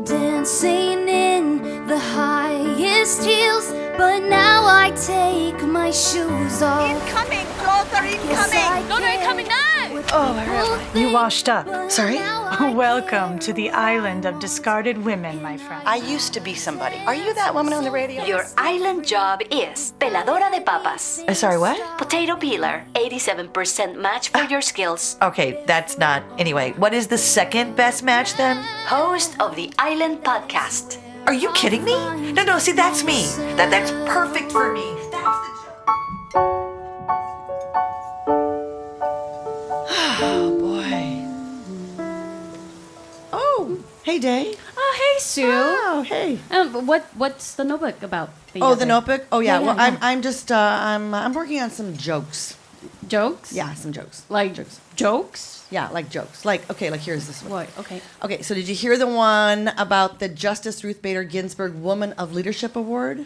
Dancing in the highest heels, but now I take my shoes off. Incoming! Clothes are incoming! No, they're coming now! Oh, really? You washed up. Sorry? Welcome to the island of discarded women, my friend. I used to be somebody. Are you that woman on the radio? Your island job is peladora de papas. Sorry, what? Potato peeler, 87% match for your skills. Okay, that's not... Anyway, what is the second best match then? Host of the Island Podcast. Are you kidding me? No, see, that's me. That's perfect for me. Oh, boy. Oh, hey, Dae. Oh, hey, Sue. Oh, hey. What's the notebook about? The notebook? Oh, yeah. Well, yeah. I'm just, I'm working on some jokes. Jokes? Yeah, some jokes. Like jokes? Yeah, like jokes. Like here's this one. What? Okay. Okay, so did you hear the one about the Justice Ruth Bader Ginsburg Woman of Leadership Award?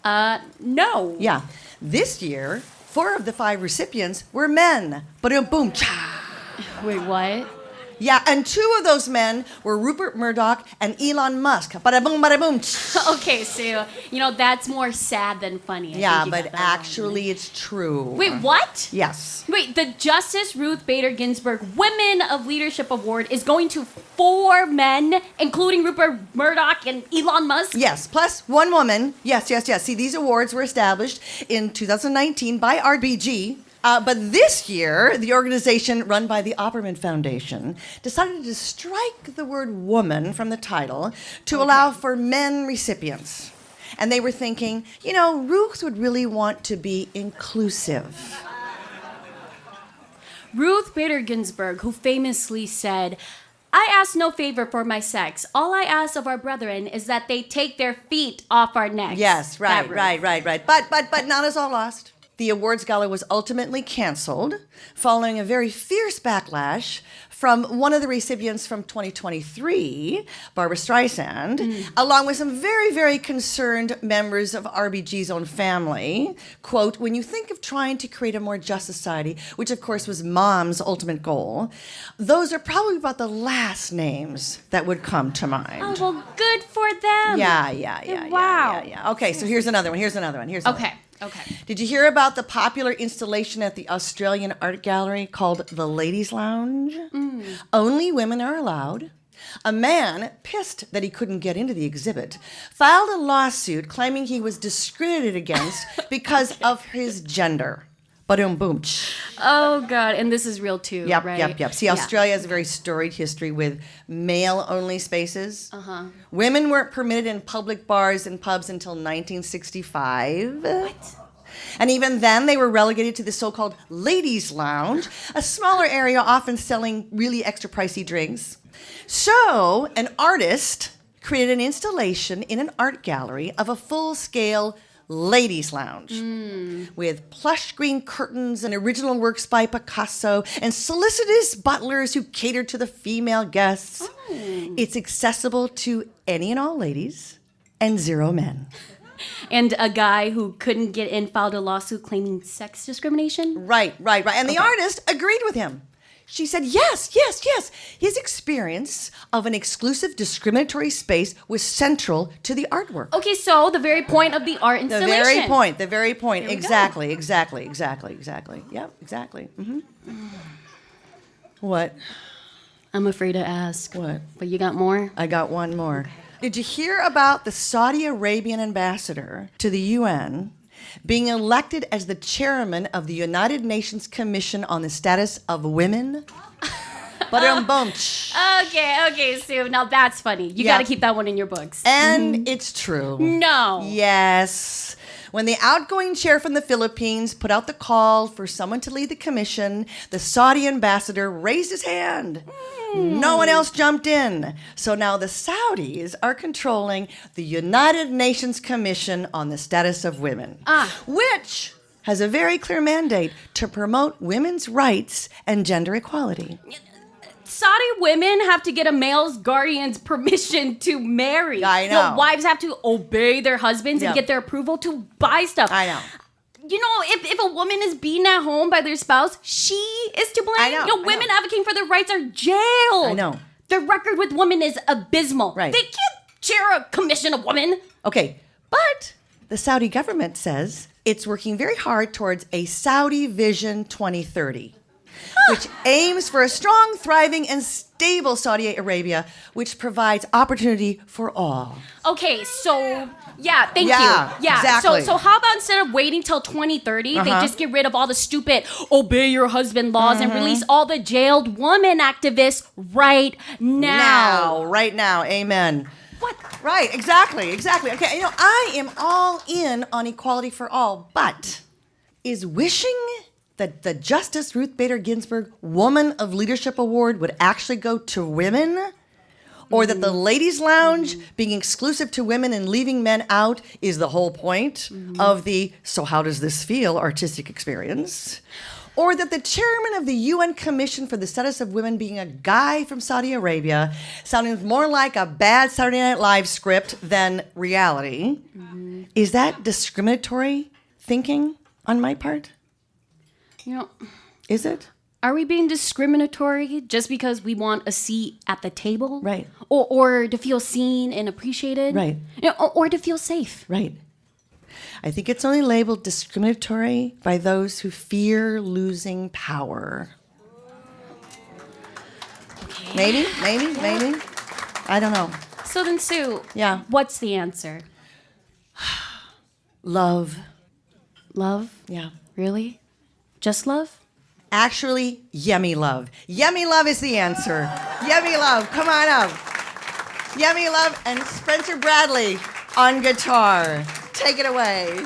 No. Yeah. This year, 4 of the 5 recipients were men. Boom, cha. Wait, what? Yeah, and 2 of those men were Rupert Murdoch and Elon Musk. Bada boom. Okay, Sue. That's more sad than funny. Yeah, but actually it's true. Wait, what? Yes. Wait, the Justice Ruth Bader Ginsburg Women of Leadership Award is going to 4 men, including Rupert Murdoch and Elon Musk? Yes, plus 1 woman. Yes. See, these awards were established in 2019 by RBG. But this year, the organization run by the Opperman Foundation decided to strike the word woman from the title to allow for men recipients. And they were thinking, Ruth would really want to be inclusive. Ruth Bader Ginsburg, who famously said, "I ask no favor for my sex. All I ask of our brethren is that they take their feet off our necks." Yes, right. But not as all lost. The awards gala was ultimately canceled following a very fierce backlash from one of the recipients from 2023, Barbara Streisand, along with some very, very concerned members of RBG's own family. Quote, "When you think of trying to create a more just society," which of course was Mom's ultimate goal, "those are probably about the last names that would come to mind." Oh, well, good for them. Yeah. Wow. Yeah. Okay, so here's another one. Okay. Did you hear about the popular installation at the Australian art gallery called the Ladies' Lounge? Only women are allowed. A man, pissed that he couldn't get into the exhibit, filed a lawsuit claiming he was discriminated against because of his gender. Boom. Oh, God. And this is real, too, right? Yep. See, Australia has a very storied history with male-only spaces. Women weren't permitted in public bars and pubs until 1965. What? And even then, they were relegated to the so-called ladies' lounge, a smaller area often selling really extra pricey drinks. So, an artist created an installation in an art gallery of a full-scale ladies' lounge with plush green curtains and original works by Picasso and solicitous butlers who catered to the female guests. It's accessible to any and all ladies and 0 men. And a guy who couldn't get in filed a lawsuit claiming sex discrimination? Right. And the artist agreed with him. She said, yes. His experience of an exclusive discriminatory space was central to the artwork. Okay, so the very point of the art installation. The very point. Exactly. Yep, exactly. Mm-hmm. What? I'm afraid to ask. What? But you got more? I got one more. Did you hear about the Saudi Arabian ambassador to the UN being elected as the chairman of the United Nations Commission on the Status of Women? Boom. Okay, Sue. Now that's funny. You got to keep that one in your books. And it's true. No. Yes. When the outgoing chair from the Philippines put out the call for someone to lead the commission, the Saudi ambassador raised his hand. No one else jumped in. So now the Saudis are controlling the United Nations Commission on the Status of Women, which has a very clear mandate to promote women's rights and gender equality. Saudi women have to get a male's guardian's permission to marry. I know. Wives have to obey their husbands and get their approval to buy stuff. I know. If a woman is beaten at home by their spouse, she is to blame. I know. Women advocating for their rights are jailed. I know. Their record with women is abysmal. Right. They can't chair a commission of women. Okay, but the Saudi government says it's working very hard towards a Saudi Vision 2030, which aims for a strong, thriving, and stable Saudi Arabia, which provides opportunity for all. Okay, so yeah, thank Yeah, you. Yeah, exactly. So how about instead of waiting till 2030, they just get rid of all the stupid obey your husband laws and release all the jailed woman activists right now. Right now, amen. What? Right, exactly. Okay, I am all in on equality for all, but is wishing that the Justice Ruth Bader Ginsburg Woman of Leadership Award would actually go to women? Or that the ladies' lounge being exclusive to women and leaving men out is the whole point of the "so how does this feel" artistic experience? Or that the chairman of the UN Commission for the Status of Women being a guy from Saudi Arabia, sounding more like a bad Saturday Night Live script than reality. Is that discriminatory thinking on my part? Is it? Are we being discriminatory just because we want a seat at the table? Right. Or to feel seen and appreciated? Right. Or to feel safe? Right. I think it's only labeled discriminatory by those who fear losing power. Okay. Maybe. I don't know. So then, Sue, Yeah. what's the answer? Love. Love? Yeah. Really? Just love? Actually, Yemi Love. Yemi Love is the answer. Yemi Love, come on up. Yemi Love and Spencer Bradley on guitar. Take it away.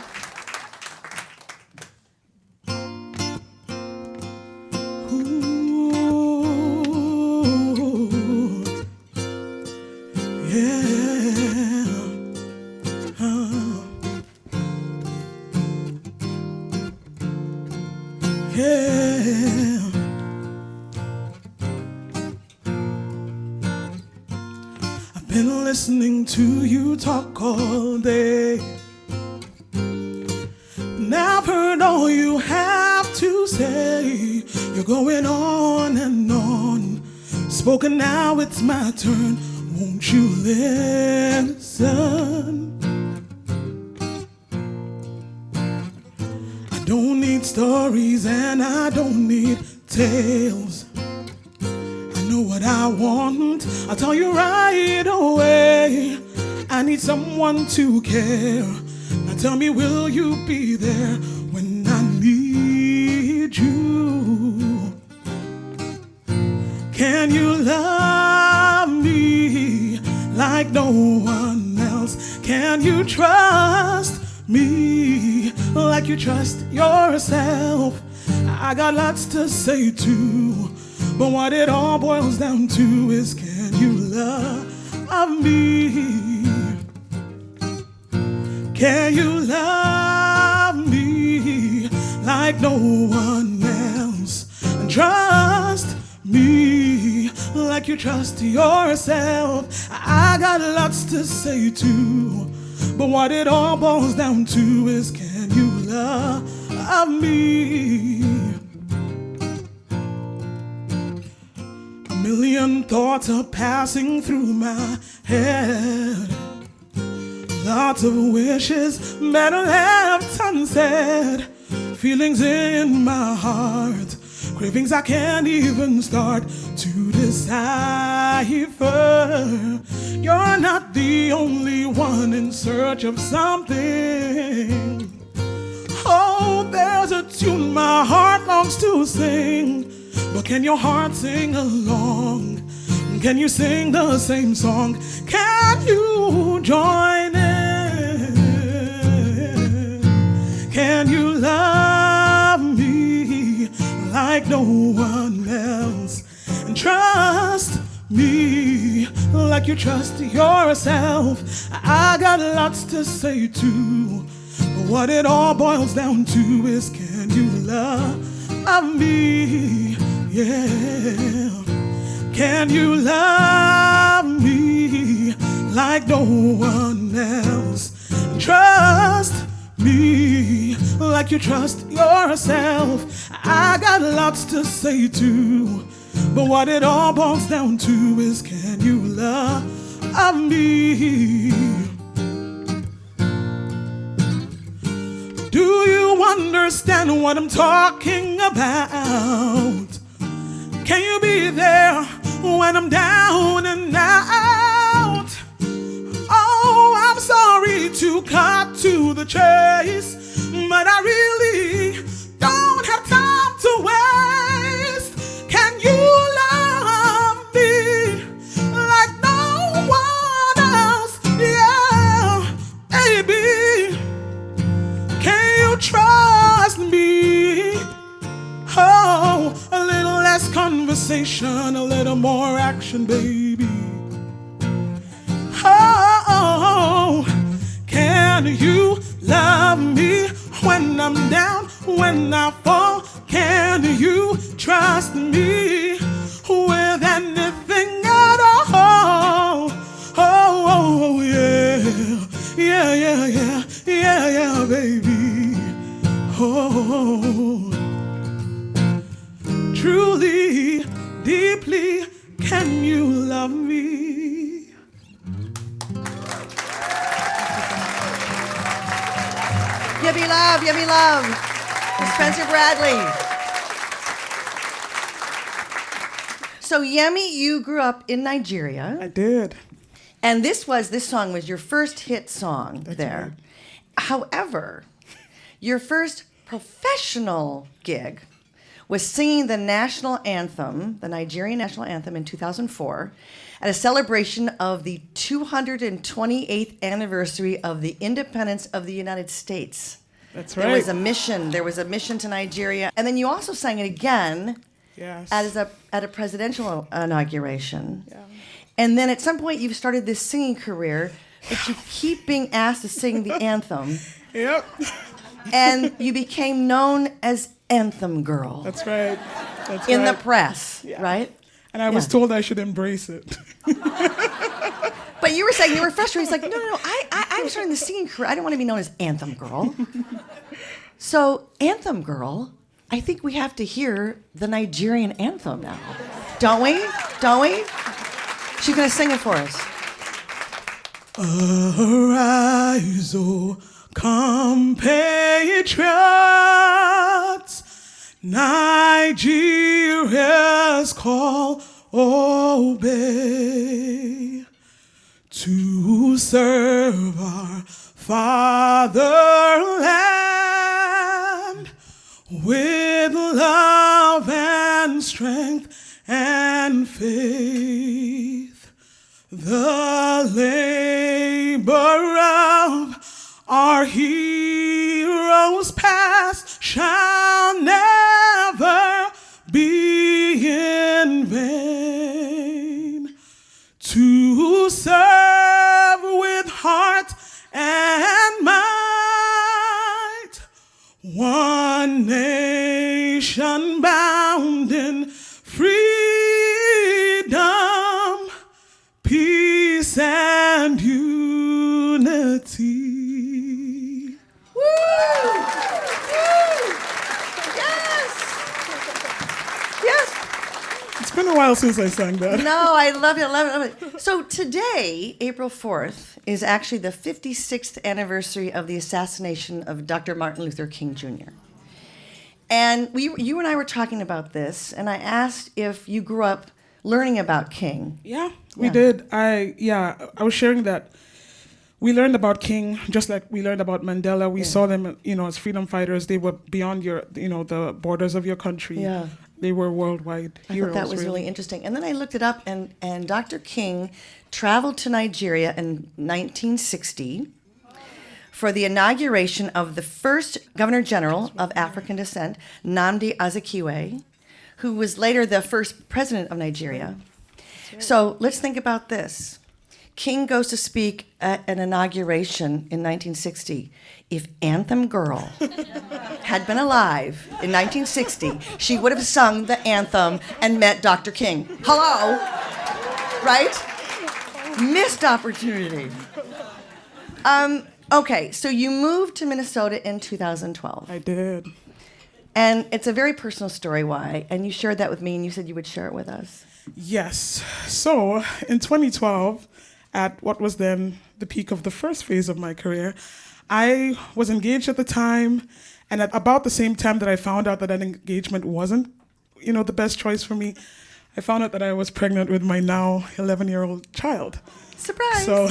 Been listening to you talk all day, and I've heard all you have to say. You're going on and on. Spoken, now it's my turn. Won't you listen? I don't need stories and I don't need tales. I know what I want, I'll tell you right away. I need someone to care. Now tell me, will you be there when I need you? Can you love me like no one else? Can you trust me like you trust yourself? I got lots to say too, but what it all boils down to is, can you love me? Can you love me like no one else? And trust me like you trust yourself. I got lots to say too, but what it all boils down to is, can you love me? A million thoughts are passing through my head. Lots of wishes better left unsaid. Feelings in my heart, cravings I can't even start to decipher. You're not the only one in search of something. Oh, there's a tune my heart longs to sing, but can your heart sing along? Can you sing the same song? Can you join in? Can you love me like no one else? And trust me like you trust yourself. I got lots to say too, but what it all boils down to is, can you love me? Yeah. Can you love me like no one else? Trust me like you trust yourself. I got lots to say too, but But what it all boils down to is, can you love me? Do you understand what I'm talking about? Can you be there when I'm down and out? Oh, I'm sorry to cut to the chase, but I really don't have time to waste. Can you love me like no one else? Yeah, baby. Can you trust me? Oh, a little less conversation, a little more action, baby. Oh, can you love me when I'm down, when I fall? Can you trust me with anything at all? Oh, yeah, yeah, yeah, yeah, yeah, yeah, baby. Oh, truly, deeply, can you love me? Yemi Love, Yemi Love. Spencer Bradley. So Yemi, you grew up in Nigeria. I did. And this song was your first hit song there. Right. However, your first professional gig was singing the national anthem, the Nigerian national anthem in 2004, at a celebration of the 228th anniversary of the independence of the United States. That's right. There was a mission to Nigeria. And then you also sang it again Yes. at a presidential inauguration. Yeah. And then at some point you've started this singing career, but you keep being asked to sing the anthem. Yep. And you became known as Anthem Girl. That's right. In the press, Yeah. right? And I was told I should embrace it. But you were saying you were frustrated. It's like, no, I'm starting the singing career. I don't want to be known as Anthem Girl. So, Anthem Girl, I think we have to hear the Nigerian anthem now. Don't we? Don't we? She's going to sing it for us. Arise, O compatriots, Nigeria's call obey, to serve our fatherland with love and strength and faith. The labor of our heroes past shall never be in vain. To serve with heart and might, one nation bound in freedom, peace and unity. Woo! Woo! Yes! Yes! It's been a while since I sang that. No, I love it, love it, love it. So today, April 4th, is actually the 56th anniversary of the assassination of Dr. Martin Luther King Jr. And you and I were talking about this, and I asked if you grew up learning about King. Yeah, we did. I was sharing that we learned about King just like we learned about Mandela. We saw them, as freedom fighters. They were beyond the borders of your country. Yeah. They were worldwide heroes. I thought that was really interesting. And then I looked it up, and Dr. King traveled to Nigeria in 1960 for the inauguration of the first Governor General of African descent, Nnamdi Azikiwe, who was later the first president of Nigeria. Right. So let's think about this. King goes to speak at an inauguration in 1960. If Anthem Girl had been alive in 1960, she would have sung the anthem and met Dr. King. Hello? Right? Missed opportunity. Okay, so you moved to Minnesota in 2012. I did. And it's a very personal story why. And you shared that with me and you said you would share it with us. Yes. So in 2012, at what was then the peak of the first phase of my career, I was engaged at the time. And at about the same time that I found out that engagement wasn't, the best choice for me, I found out that I was pregnant with my now 11-year-old child. Surprise! So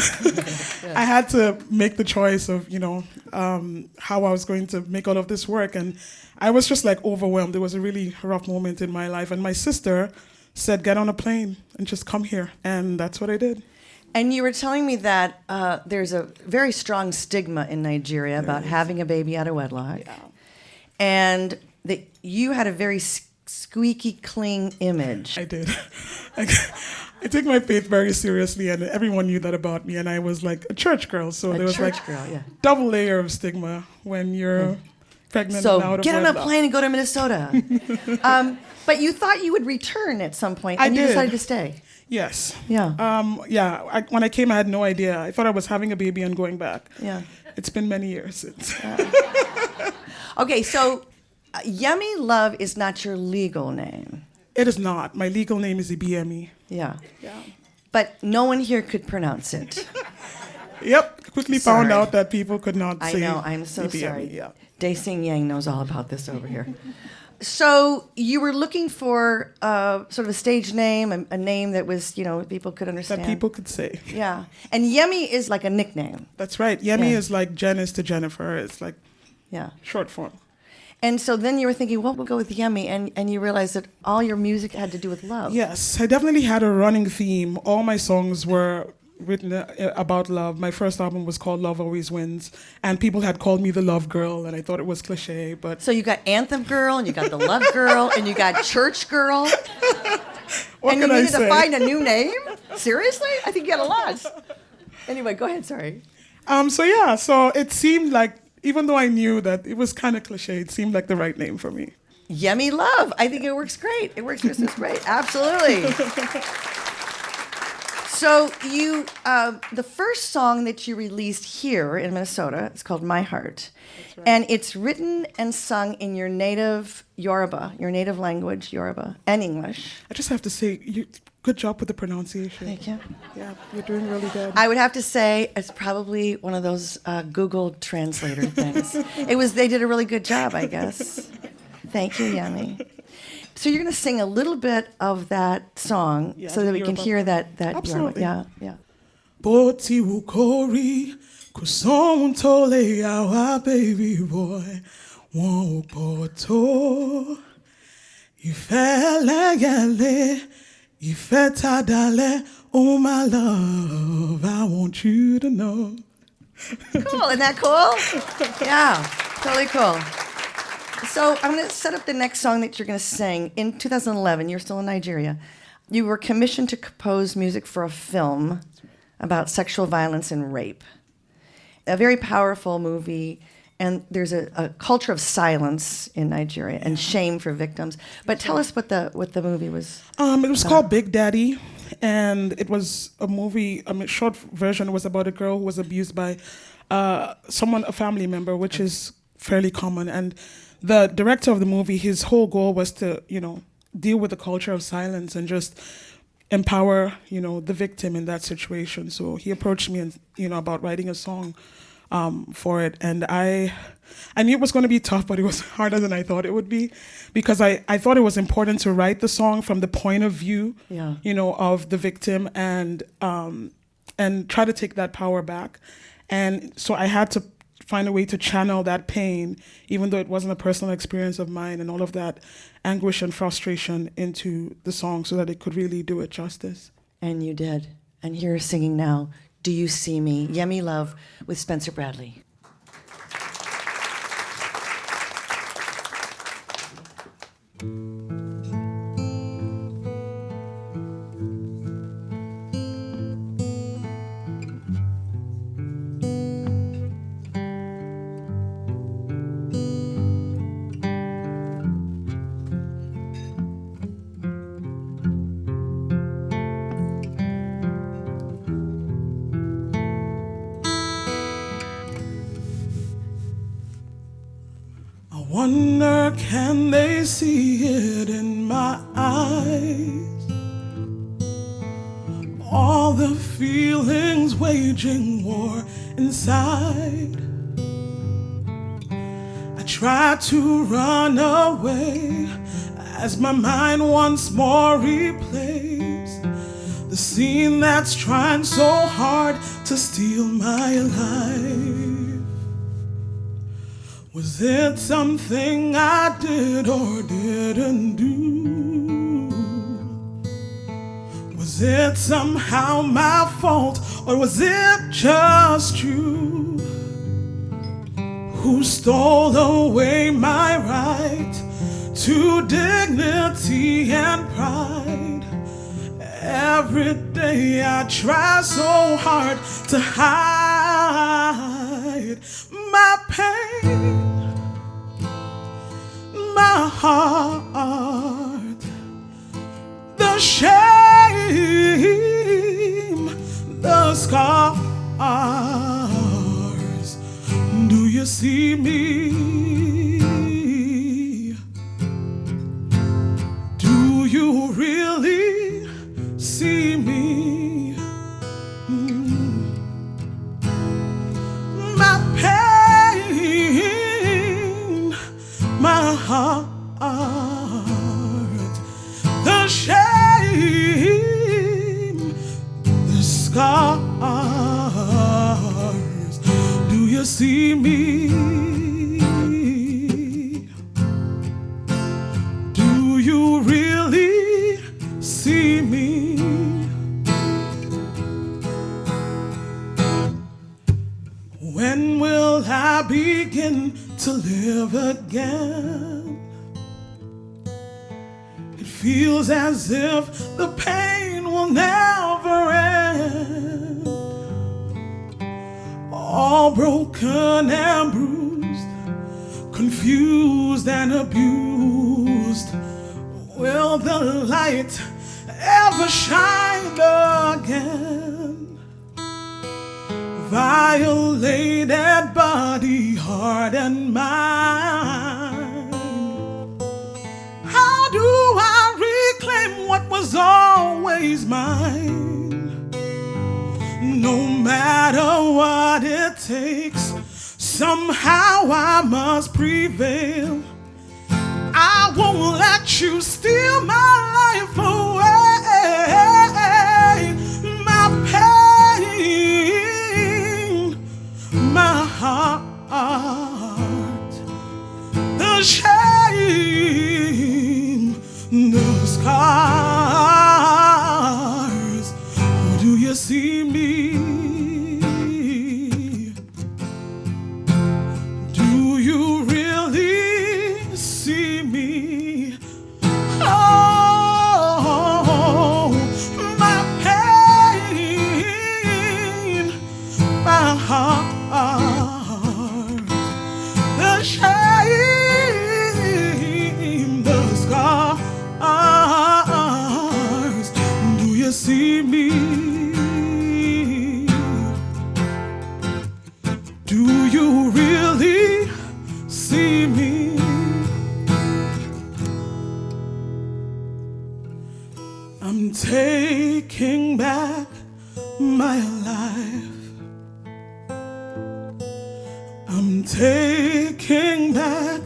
I had to make the choice of, how I was going to make all of this work. And I was just like overwhelmed. It was a really rough moment in my life. And my sister said, get on a plane and just come here. And that's what I did. And you were telling me that there's a very strong stigma in Nigeria about having a baby out of wedlock. Yeah. And that you had a very squeaky clean image. I did. I take my faith very seriously, and everyone knew that about me. And I was like a church girl, so there was double layer of stigma when you're pregnant and out of wedlock. So get on a plane and go to Minnesota. But you thought you would return at some point, and you decided to stay. Yes. Yeah. When I came, I had no idea. I thought I was having a baby and going back. Yeah. It's been many years since. Okay, so Yemi Love is not your legal name. It is not. My legal name is Ibiyemi. Yeah. But no one here could pronounce it. Yep. Quickly found out that people could not say I know. I'm so Ibiyemi. sorry. Yeah. Dae Yang knows all about this over here. So you were looking for sort of a stage name, a name that was, people could understand. That people could say. Yeah. And Yemi is like a nickname. That's right. Yemi is like Jen is to Jennifer. It's like short form. And so then you were thinking, well, we'll go with Yemi, and you realized that all your music had to do with love. Yes, I definitely had a running theme. All my songs were written about love. My first album was called Love Always Wins, and people had called me the love girl, and I thought it was cliche, but... So you got Anthem Girl, and you got the Love Girl, and you got Church Girl. What and can you I needed say? to find a new name? Seriously? I think you had a lot. Anyway, go ahead, sorry. So it seemed like, even though I knew that it was kind of cliche, it seemed like the right name for me. Yemi Love. I think it works great. It works just as great. Absolutely. So you, the first song that you released here in Minnesota, it's called My Heart. Right. And it's written and sung in your native Yoruba, your native language, Yoruba, and English. I just have to say, good job with the pronunciation. Thank you. Yeah, you're doing really good. I would have to say it's probably one of those Google Translator things. They did a really good job, I guess. Thank you, Yemi. So you're going to sing a little bit of that song so that we can hear that Absolutely. Yeah. Boti wukori kuson tole our baby boy won poto ife legale ife tadale oh my love I want you to know. Cool, isn't that cool? Yeah, totally cool. So I'm going to set up the next song that you're going to sing. In 2011, you're still in Nigeria. You were commissioned to compose music for a film about sexual violence and rape. A very powerful movie, and there's a culture of silence in Nigeria and shame for victims. But tell us what the movie was. It was called Big Daddy, and it was a movie. Short version was about a girl who was abused by a family member, which is fairly common. And the director of the movie, his whole goal was to, deal with the culture of silence and just empower, the victim in that situation. So he approached me and, about writing a song for it. And I knew it was going to be tough, but it was harder than I thought it would be, because I thought it was important to write the song from the point of view, of the victim and try to take that power back. And so I had to find a way to channel that pain, even though it wasn't a personal experience of mine, and all of that anguish and frustration into the song so that it could really do it justice. And you did. And here is singing now, Do You See Me? Yemi Love with Spencer Bradley. Wonder, can they see it in my eyes? All the feelings waging war inside. I try to run away as my mind once more replays the scene that's trying so hard to steal my life. Was it something I did or didn't do? Was it somehow my fault, or was it just you who stole away my right to dignity and pride? Every day I try so hard to hide my pain, my heart, the shame, the scars. Do you see me? Do you really see me? My pain, my heart, the shame, the scars. Do you see me? Do you really see me? When will I begin to live again? It feels as if the pain will never end. All broken and bruised, confused and abused. Will the light ever shine again? Violated body, heart and mind. How do I reclaim what was always mine? No matter what it takes, somehow I must prevail. I won't let you steal my life away. My pain, my heart, the shame, the scars. Do you see me? Do you really see me? Oh, my pain, my heart, the shame, the scars. Do you see me? Do you really see me? I'm taking back my life. I'm taking back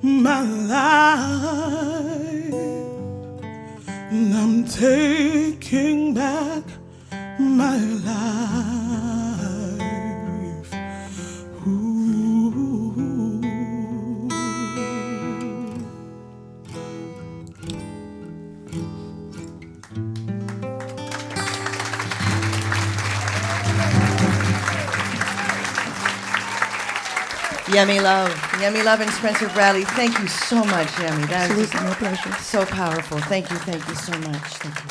my life. And I'm taking back my life. Ooh. Yemi Love and Spencer Bradley. Thank you so much, Yemi. That is Absolutely, my pleasure. so powerful. Thank you so much. Thank you.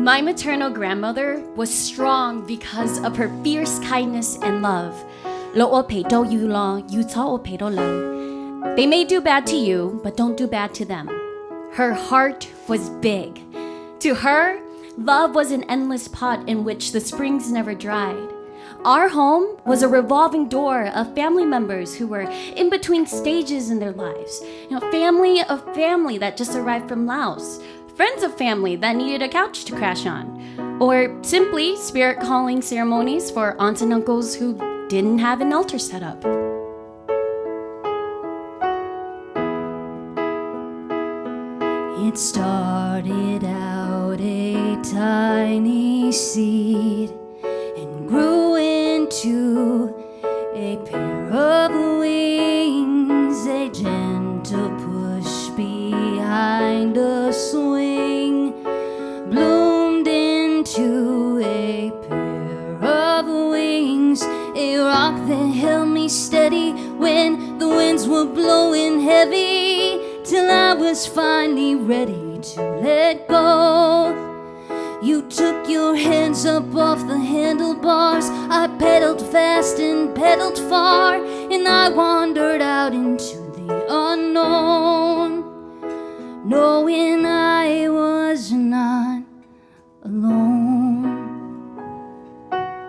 My maternal grandmother was strong because of her fierce kindness and love. They may do bad to you, but don't do bad to them. Her heart was big. To her, love was an endless pot in which the springs never dried. Our home was a revolving door of family members who were in between stages in their lives. Family of family that just arrived from Laos. Friends of family that needed a couch to crash on. Or simply spirit calling ceremonies for aunts and uncles who didn't have an altar set up. It started out a tiny seed and grew into a pair of wings, a gentle push behind a swing, bloomed into a pair of wings, a rock that held me steady when the winds were blowing heavy, till I was finally ready to let go. You took your hands up off the handlebars. I pedaled fast and pedaled far, and I wandered out into the unknown, knowing I was not alone.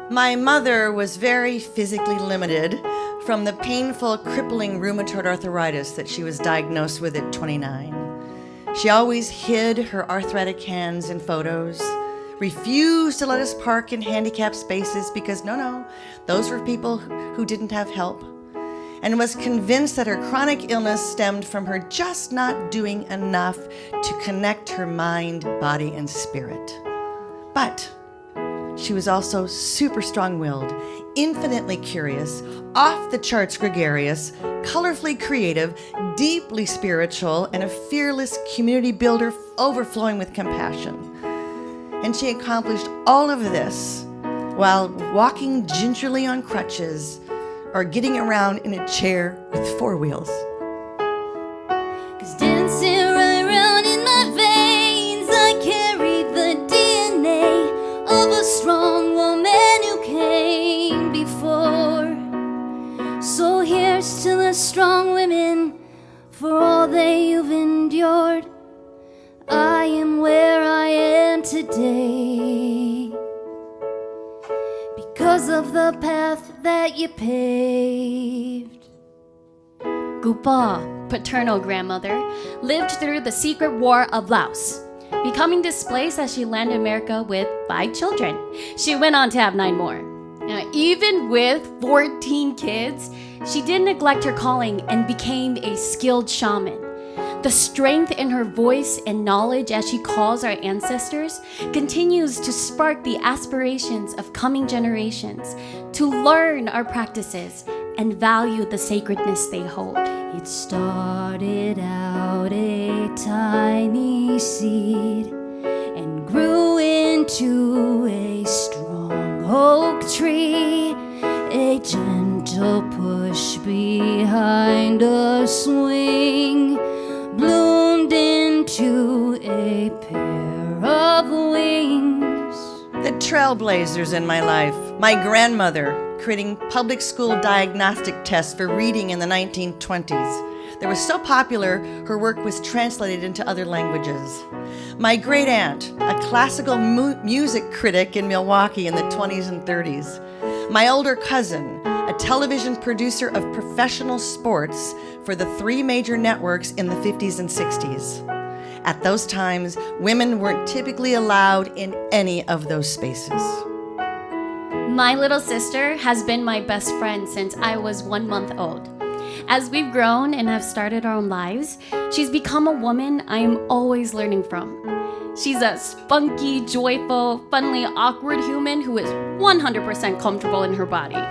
My mother was very physically limited from the painful, crippling rheumatoid arthritis that she was diagnosed with at 29. She always hid her arthritic hands in photos, refused to let us park in handicapped spaces because no, those were people who didn't have help, and was convinced that her chronic illness stemmed from her just not doing enough to connect her mind, body, and spirit. But she was also super strong-willed, infinitely curious, off-the-charts gregarious, colorfully creative, deeply spiritual, and a fearless community builder overflowing with compassion. And she accomplished all of this while walking gingerly on crutches or getting around in a chair with 4 wheels. 'Cause dancing right round in my veins, I carry the DNA of a strong woman who came before. So here's to the strong women for all that you've endured. I am where I am today because of the path that you paved. Gupa, paternal grandmother, lived through the secret war of Laos, becoming displaced as she landed America with 5 children. She went on to have 9 more. Even with 14 kids, she didn't neglect her calling and became a skilled shaman. The strength in her voice and knowledge as she calls our ancestors continues to spark the aspirations of coming generations to learn our practices and value the sacredness they hold. It started out a tiny seed and grew into a strong oak tree, a gentle push behind a swing, bloomed into a pair of wings. The trailblazers in my life. My grandmother, creating public school diagnostic tests for reading in the 1920s. They were so popular, her work was translated into other languages. My great aunt, a classical music critic in Milwaukee in the 20s and 30s. My older cousin, a television producer of professional sports for the 3 major networks in the 50s and 60s. At those times, women weren't typically allowed in any of those spaces. My little sister has been my best friend since I was 1 month old. As we've grown and have started our own lives, she's become a woman I am always learning from. She's a spunky, joyful, funny, awkward human who is 100% comfortable in her body.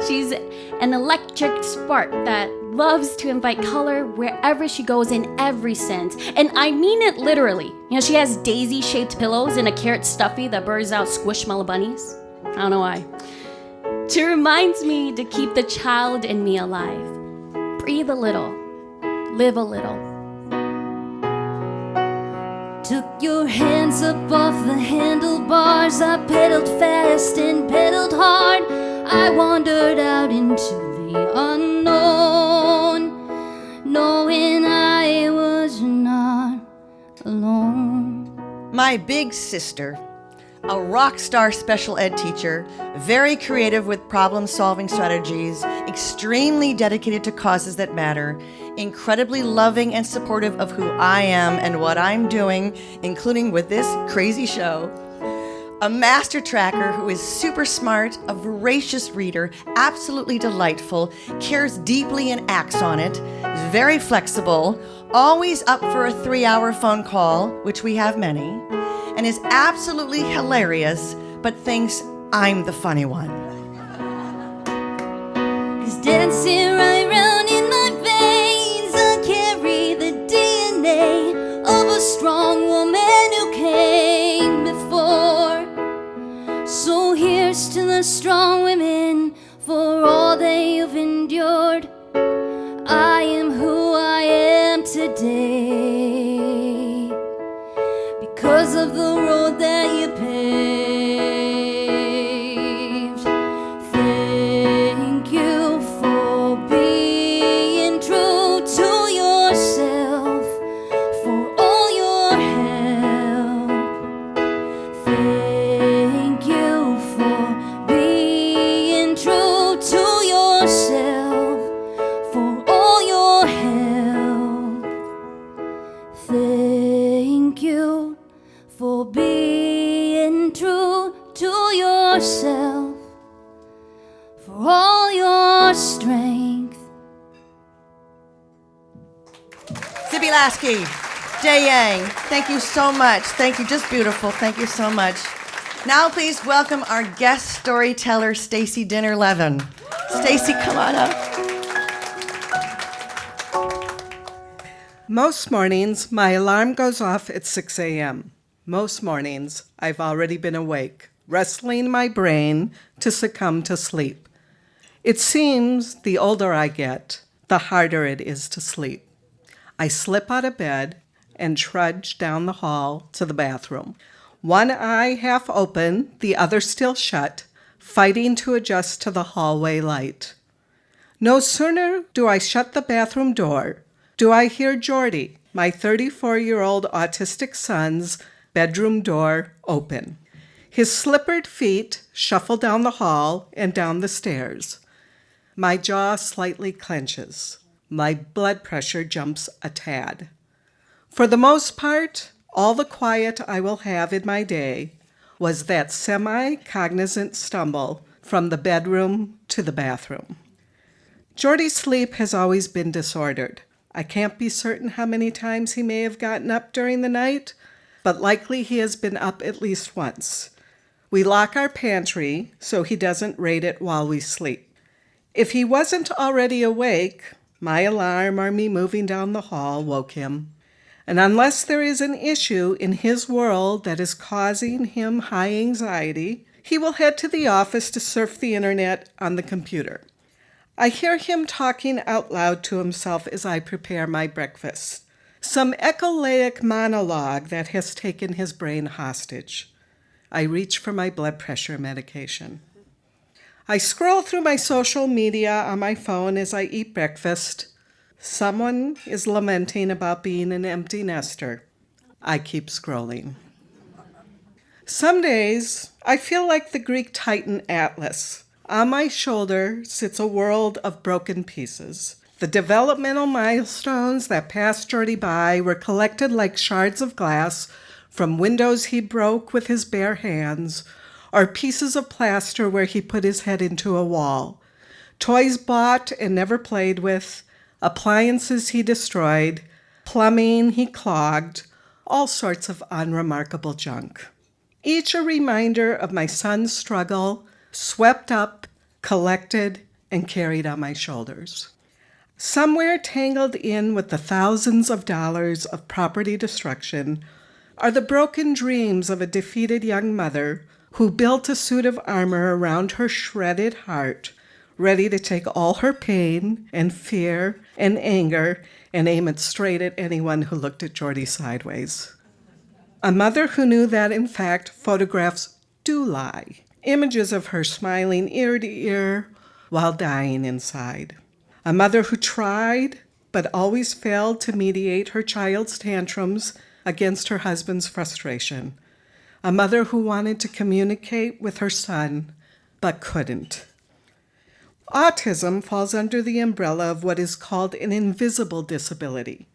She's an electric spark that loves to invite color wherever she goes in every sense. And I mean it literally. She has daisy-shaped pillows and a carrot stuffy that burrs out squishmallow bunnies. I don't know why. She reminds me to keep the child in me alive. Breathe a little. Live a little. Took your hands up off the handlebars. I pedaled fast and pedaled hard. I wandered out into the unknown, knowing I was not my big sister, a rock star special ed teacher, very creative with problem-solving strategies, extremely dedicated to causes that matter, incredibly loving and supportive of who I am and what I'm doing, including with this crazy show. A master tracker who is super smart, a voracious reader, absolutely delightful, cares deeply and acts on it, is very flexible, always up for a 3-hour phone call, which we have many, and is absolutely hilarious, but thinks I'm the funny one. 'Cause dancing right round in my veins, I carry the DNA of a strong woman who came before. So here's to the strong women for all they have endured. I am who I am today because of the road that you paved. Thank you for being true to yourself, for all your help. Thank you for being true to yourself, for all your help. Thank you for being true to yourself, for all your strength. Zippy Laske, Dae Yang, thank you so much. Thank you, just beautiful. Thank you so much. Now please welcome our guest storyteller, Stacey Dinner-Levin. Stacey, come on up. Most mornings, my alarm goes off at 6 a.m. Most mornings, I've already been awake, wrestling my brain to succumb to sleep. It seems the older I get, the harder it is to sleep. I slip out of bed and trudge down the hall to the bathroom. One eye half open, the other still shut, fighting to adjust to the hallway light. No sooner do I shut the bathroom door do I hear Jordy, my 34-year-old autistic son's bedroom door, open. His slippered feet shuffle down the hall and down the stairs. My jaw slightly clenches. My blood pressure jumps a tad. For the most part, all the quiet I will have in my day was that semi-cognizant stumble from the bedroom to the bathroom. Jordy's sleep has always been disordered. I can't be certain how many times he may have gotten up during the night, but likely he has been up at least once. We lock our pantry so he doesn't raid it while we sleep. If he wasn't already awake, my alarm or me moving down the hall woke him. And unless there is an issue in his world that is causing him high anxiety, he will head to the office to surf the internet on the computer. I hear him talking out loud to himself as I prepare my breakfast, some echolaic monologue that has taken his brain hostage. I reach for my blood pressure medication. I scroll through my social media on my phone as I eat breakfast. Someone is lamenting about being an empty nester. I keep scrolling. Some days, I feel like the Greek titan Atlas. On my shoulder sits a world of broken pieces. The developmental milestones that passed Jordy by were collected like shards of glass from windows he broke with his bare hands, or pieces of plaster where he put his head into a wall. Toys bought and never played with, appliances he destroyed, plumbing he clogged, all sorts of unremarkable junk. Each a reminder of my son's struggle, swept up, collected, and carried on my shoulders. Somewhere tangled in with the thousands of dollars of property destruction are the broken dreams of a defeated young mother who built a suit of armor around her shredded heart, ready to take all her pain and fear and anger and aim it straight at anyone who looked at Jordy sideways. A mother who knew that, in fact, photographs do lie. Images of her smiling ear to ear while dying inside. A mother who tried but always failed to mediate her child's tantrums against her husband's frustration, a mother who wanted to communicate with her son but couldn't. Autism falls under the umbrella of what is called an invisible disability.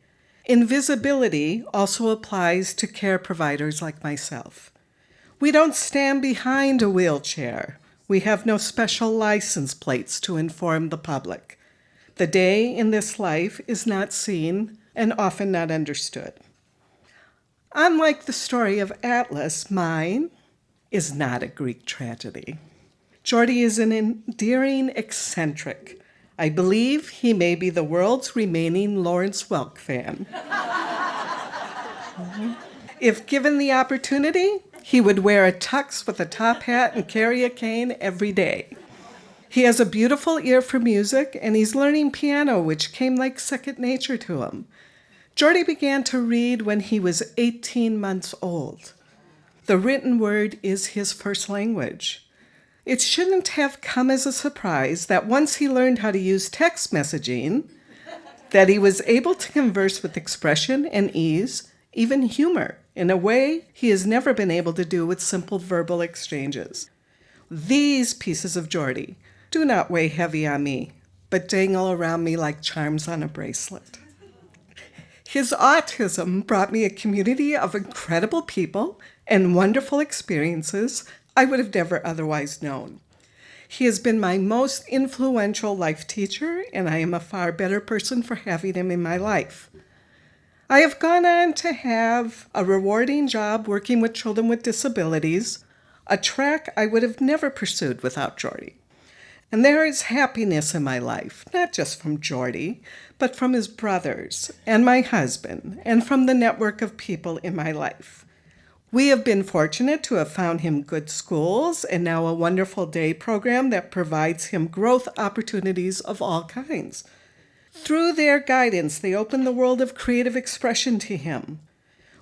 Invisibility also applies to care providers like myself. We don't stand behind a wheelchair. We have no special license plates to inform the public. The day in this life is not seen and often not understood. Unlike the story of Atlas, mine is not a Greek tragedy. Jordy is an endearing eccentric. I believe he may be the world's remaining Lawrence Welk fan. If given the opportunity, he would wear a tux with a top hat and carry a cane every day. He has a beautiful ear for music, and he's learning piano, which came like second nature to him. Jordy began to read when he was 18 months old. The written word is his first language. It shouldn't have come as a surprise that once he learned how to use text messaging, that he was able to converse with expression and ease, even humor, in a way he has never been able to do with simple verbal exchanges. These pieces of Jordy do not weigh heavy on me, but dangle around me like charms on a bracelet. His autism brought me a community of incredible people and wonderful experiences I would have never otherwise known. He has been my most influential life teacher, and I am a far better person for having him in my life. I have gone on to have a rewarding job working with children with disabilities, a track I would have never pursued without Jordy. And there is happiness in my life, not just from Jordy, but from his brothers and my husband, and from the network of people in my life. We have been fortunate to have found him good schools and now a wonderful day program that provides him growth opportunities of all kinds. Through their guidance, they opened the world of creative expression to him.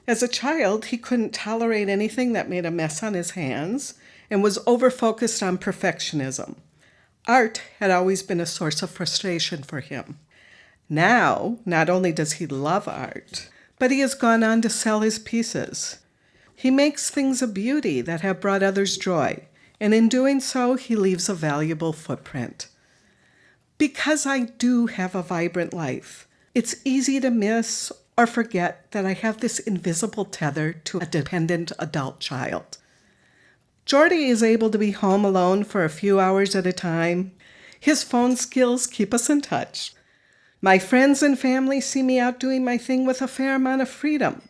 As a child, he couldn't tolerate anything that made a mess on his hands and was over-focused on perfectionism. Art had always been a source of frustration for him. Now, not only does he love art, but he has gone on to sell his pieces. He makes things of beauty that have brought others joy, and in doing so, he leaves a valuable footprint. Because I do have a vibrant life, it's easy to miss or forget that I have this invisible tether to a dependent adult child. Jordy is able to be home alone for a few hours at a time. His phone skills keep us in touch. My friends and family see me out doing my thing with a fair amount of freedom.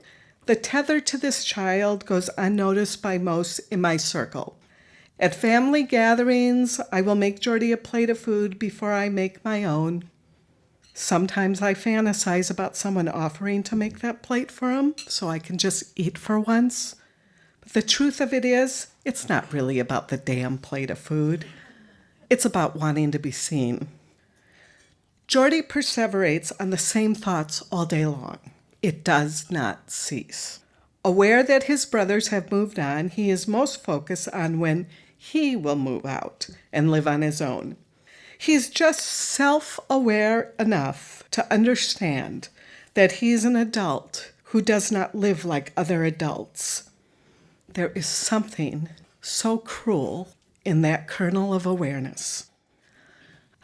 The tether to this child goes unnoticed by most in my circle. At family gatherings, I will make Jordy a plate of food before I make my own. Sometimes I fantasize about someone offering to make that plate for him so I can just eat for once. But the truth of it is, it's not really about the damn plate of food. It's about wanting to be seen. Jordy perseverates on the same thoughts all day long. It does not cease. Aware that his brothers have moved on, he is most focused on when he will move out and live on his own. He's just self-aware enough to understand that he's an adult who does not live like other adults. There is something so cruel in that kernel of awareness.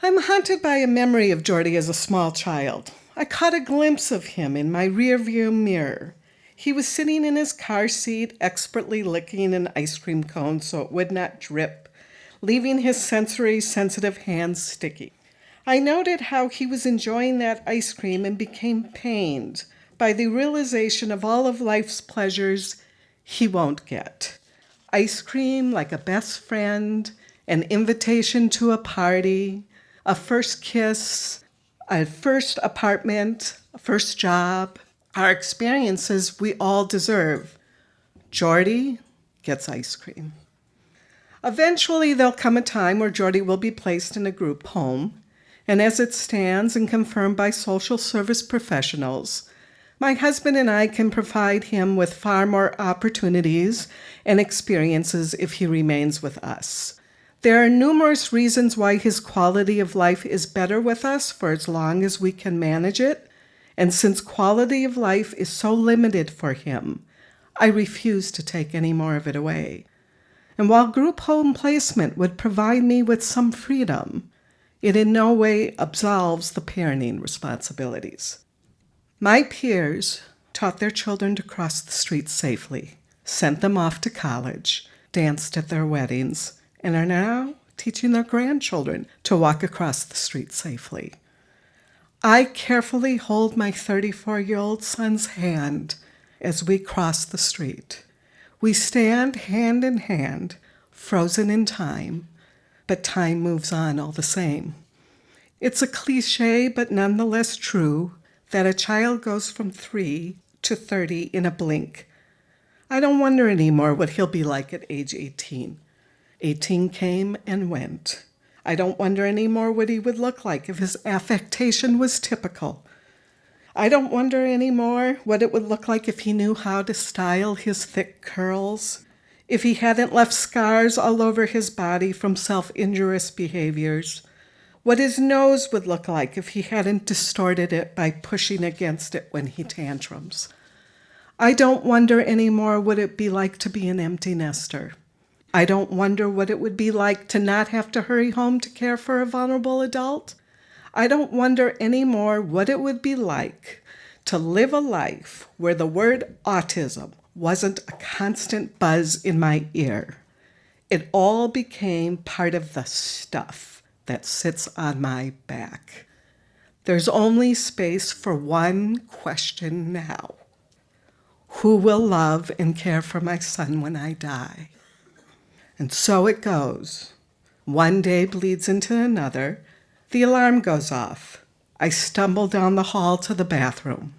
I'm haunted by a memory of Jordy as a small child. I caught a glimpse of him in my rearview mirror. He was sitting in his car seat, expertly licking an ice cream cone so it would not drip, leaving his sensory-sensitive hands sticky. I noted how he was enjoying that ice cream and became pained by the realization of all of life's pleasures he won't get. Ice cream like a best friend, an invitation to a party, a first kiss, a first apartment, a first job, are experiences we all deserve. Jordy gets ice cream. Eventually, there'll come a time where Jordy will be placed in a group home, and as it stands and confirmed by social service professionals, my husband and I can provide him with far more opportunities and experiences if he remains with us. There are numerous reasons why his quality of life is better with us for as long as we can manage it, And since quality of life is so limited for him, I refuse to take any more of it away. And while group home placement would provide me with some freedom, it in no way absolves the parenting responsibilities. My peers taught their children to cross the street safely, sent them off to college, danced at their weddings, and are now teaching their grandchildren to walk across the street safely. I carefully hold my 34-year-old son's hand as we cross the street. We stand hand in hand, frozen in time, but time moves on all the same. It's a cliche, but nonetheless true, that a child goes from 3 to 30 in a blink. I don't wonder anymore what he'll be like at age 18. 18 came and went. I don't wonder anymore what he would look like if his affectation was typical. I don't wonder anymore what it would look like if he knew how to style his thick curls, if he hadn't left scars all over his body from self-injurious behaviors, what his nose would look like if he hadn't distorted it by pushing against it when he tantrums. I don't wonder anymore what it'd be like to be an empty nester. I don't wonder what it would be like to not have to hurry home to care for a vulnerable adult. I don't wonder anymore what it would be like to live a life where the word autism wasn't a constant buzz in my ear. It all became part of the stuff that sits on my back. There's only space for one question now. Who will love and care for my son when I die? And so it goes. One day bleeds into another. The alarm goes off. I stumble down the hall to the bathroom.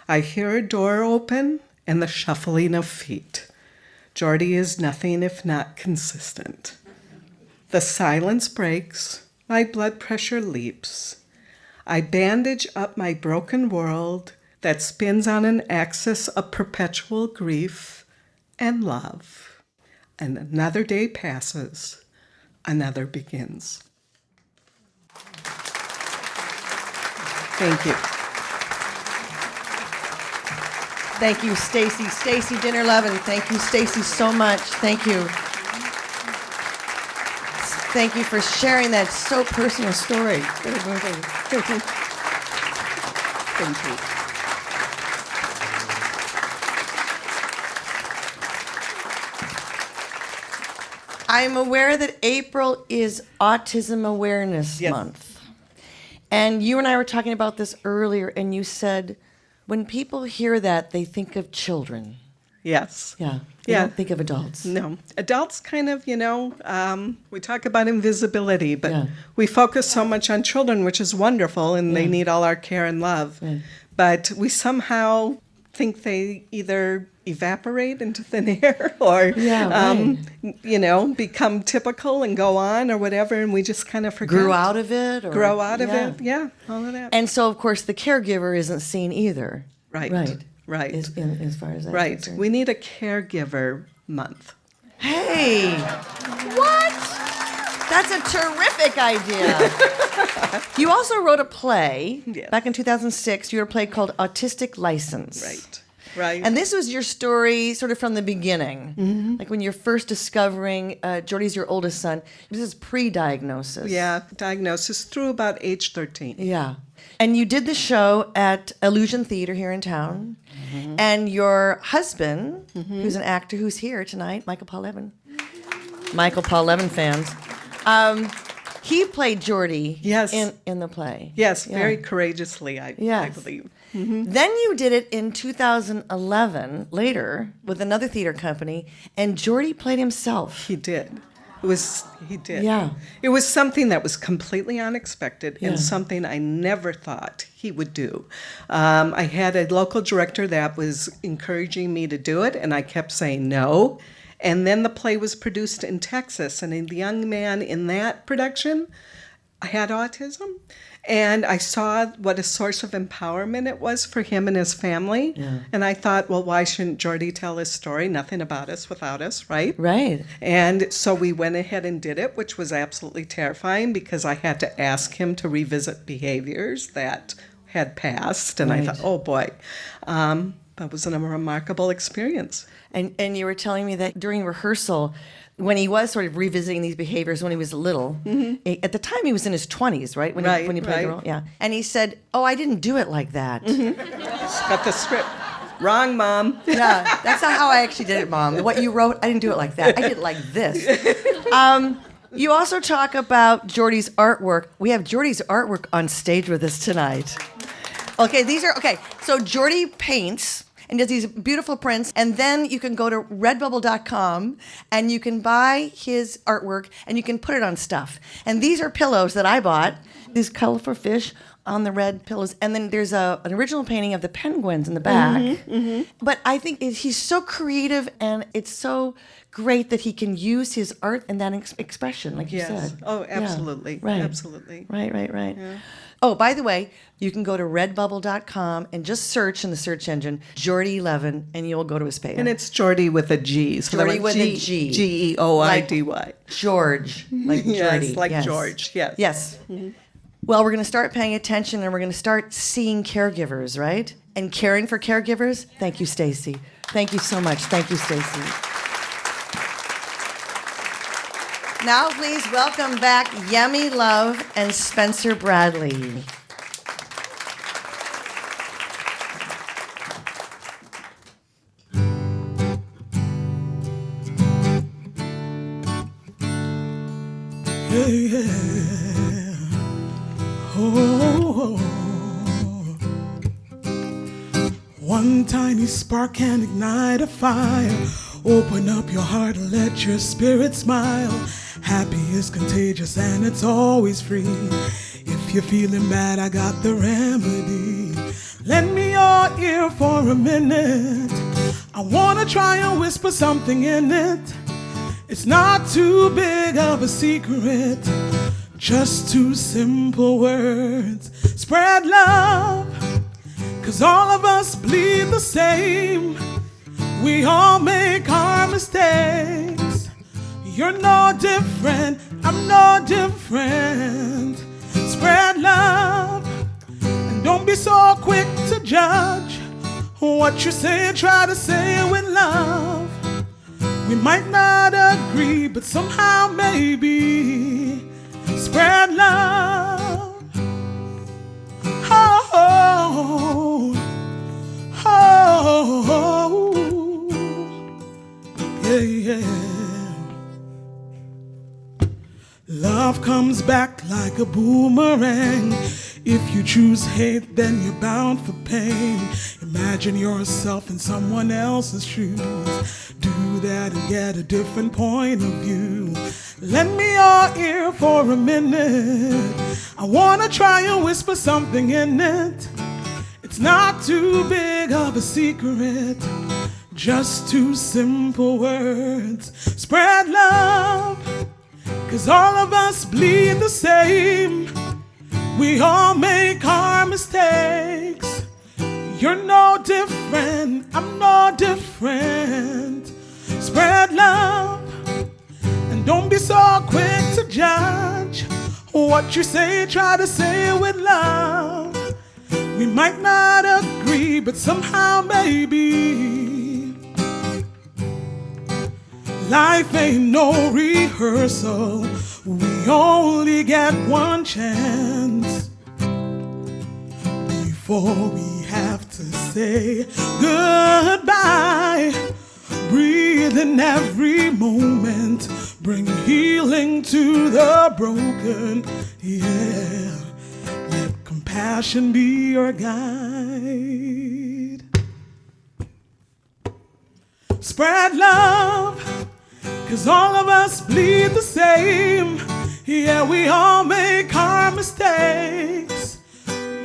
I hear a door open and the shuffling of feet. Jordy is nothing if not consistent. The silence breaks. My blood pressure leaps. I bandage up my broken world that spins on an axis of perpetual grief and love. And another day passes. Another begins. Thank you. Thank you, Stacey. Stacey Dinner-Levin. Thank you, Stacey, so much. Thank you. Thank you for sharing that so personal story. Thank you. I'm aware that April is Autism Awareness Yes. Month. And you and I were talking about this earlier, and you said when people hear that, they think of children. Yes. Yeah. They Yeah. don't think of adults. No. Adults kind of, we talk about invisibility, but Yeah. we focus so much on children, which is wonderful, and they need all our care and love. Yeah. But we somehow think they either evaporate into thin air or, become typical and go on or whatever, and we just kind of forget. Grew out of it? Or, Grow out of it, yeah, all of that. And so, of course, the caregiver isn't seen either. Right. As far as that's Right. concerned. We need a caregiver month. Hey, what? That's a terrific idea. You also wrote a play Yes. back in 2006. You wrote a play called Autistic License. Right. And this was your story sort of from the beginning. Mm-hmm. Like when you're first discovering, Jordy's your oldest son. This is pre-diagnosis. Yeah, diagnosis through about age 13. Yeah. And you did the show at Illusion Theater here in town. Mm-hmm. And your husband, who's an actor who's here tonight, Michael Paul Levin. Michael Paul Levin fans. He played Jordy in the play. Yes, Yeah. very courageously, I believe. Mm-hmm. Then you did it in 2011, later, with another theater company, and Jordy played himself. He did. He did. Yeah. It was something that was completely unexpected Yeah. and something I never thought he would do. I had a local director that was encouraging me to do it, and I kept saying no. And then the play was produced in Texas, and the young man in that production had autism. And I saw what a source of empowerment it was for him and his family. Yeah. And I thought, well, why shouldn't Jordy tell his story? Nothing about us without us, right? Right. And so we went ahead and did it, which was absolutely terrifying because I had to ask him to revisit behaviors that had passed, and I Right. thought, oh boy, that was a remarkable experience. And you were telling me that during rehearsal, when he was sort of revisiting these behaviors when he was little, at the time he was in his 20s, right? When Right, he played right. the role, yeah. And he said, "Oh, I didn't do it like that." Got the script. Wrong, Mom. Yeah, that's not how I actually did it, Mom. What you wrote, I didn't do it like that. I did it like this. You also talk about Jordy's artwork. We have Jordy's artwork on stage with us tonight. Okay, so Jordy paints and does these beautiful prints, and then you can go to redbubble.com and you can buy his artwork and you can put it on stuff. And these are pillows that I bought, these colorful fish on the red pillows, and then there's an original painting of the penguins in the back. But I think he's so creative, and it's so great that he can use his art and that expression, like you said. Oh, Yeah. absolutely. Right. Absolutely. Right. Oh, by the way, you can go to redbubble.com and just search in the search engine Jordy Levin, and you'll go to his page. And it's Jordy with a G. So Jordy that with a G. Geoidy. George, like Jordy. Yes, like George. Yes. Yes. Well, we're going to start paying attention, and we're going to start seeing caregivers, right? And caring for caregivers. Thank you, Stacey. Thank you so much. Thank you, Stacey. Now, please welcome back Yemi Love and Spencer Bradley. Yeah. Oh. One tiny spark can ignite a fire. Open up your heart and let your spirit smile. Happy is contagious and it's always free. If you're feeling bad, I got the remedy. Lend me your ear for a minute. I wanna try and whisper something in it. It's not too big of a secret, just two simple words. Spread love, 'cause all of us bleed the same. We all make our mistakes. You're no different, I'm no different. Spread love, and don't be so quick to judge. What you say, try to say it with love. We might not agree, but somehow maybe. Spread love. Oh, oh, oh, oh. Yeah. Love comes back like a boomerang. If you choose hate, then you're bound for pain. Imagine yourself in someone else's shoes. Do that and get a different point of view. Lend me your ear for a minute. I wanna try and whisper something in it. It's not too big of a secret, just two simple words. Spread love, 'cause all of us bleed the same. We all make our mistakes. You're no different, I'm no different. Spread love, and don't be so quick to judge. What you say, try to say it with love. We might not agree, but somehow maybe. Life ain't no rehearsal. We only get one chance before we have to say goodbye. Breathe in every moment, bring healing to the broken. Yeah, let compassion be your guide. Spread love, 'cause all of us bleed the same. Yeah, we all make our mistakes.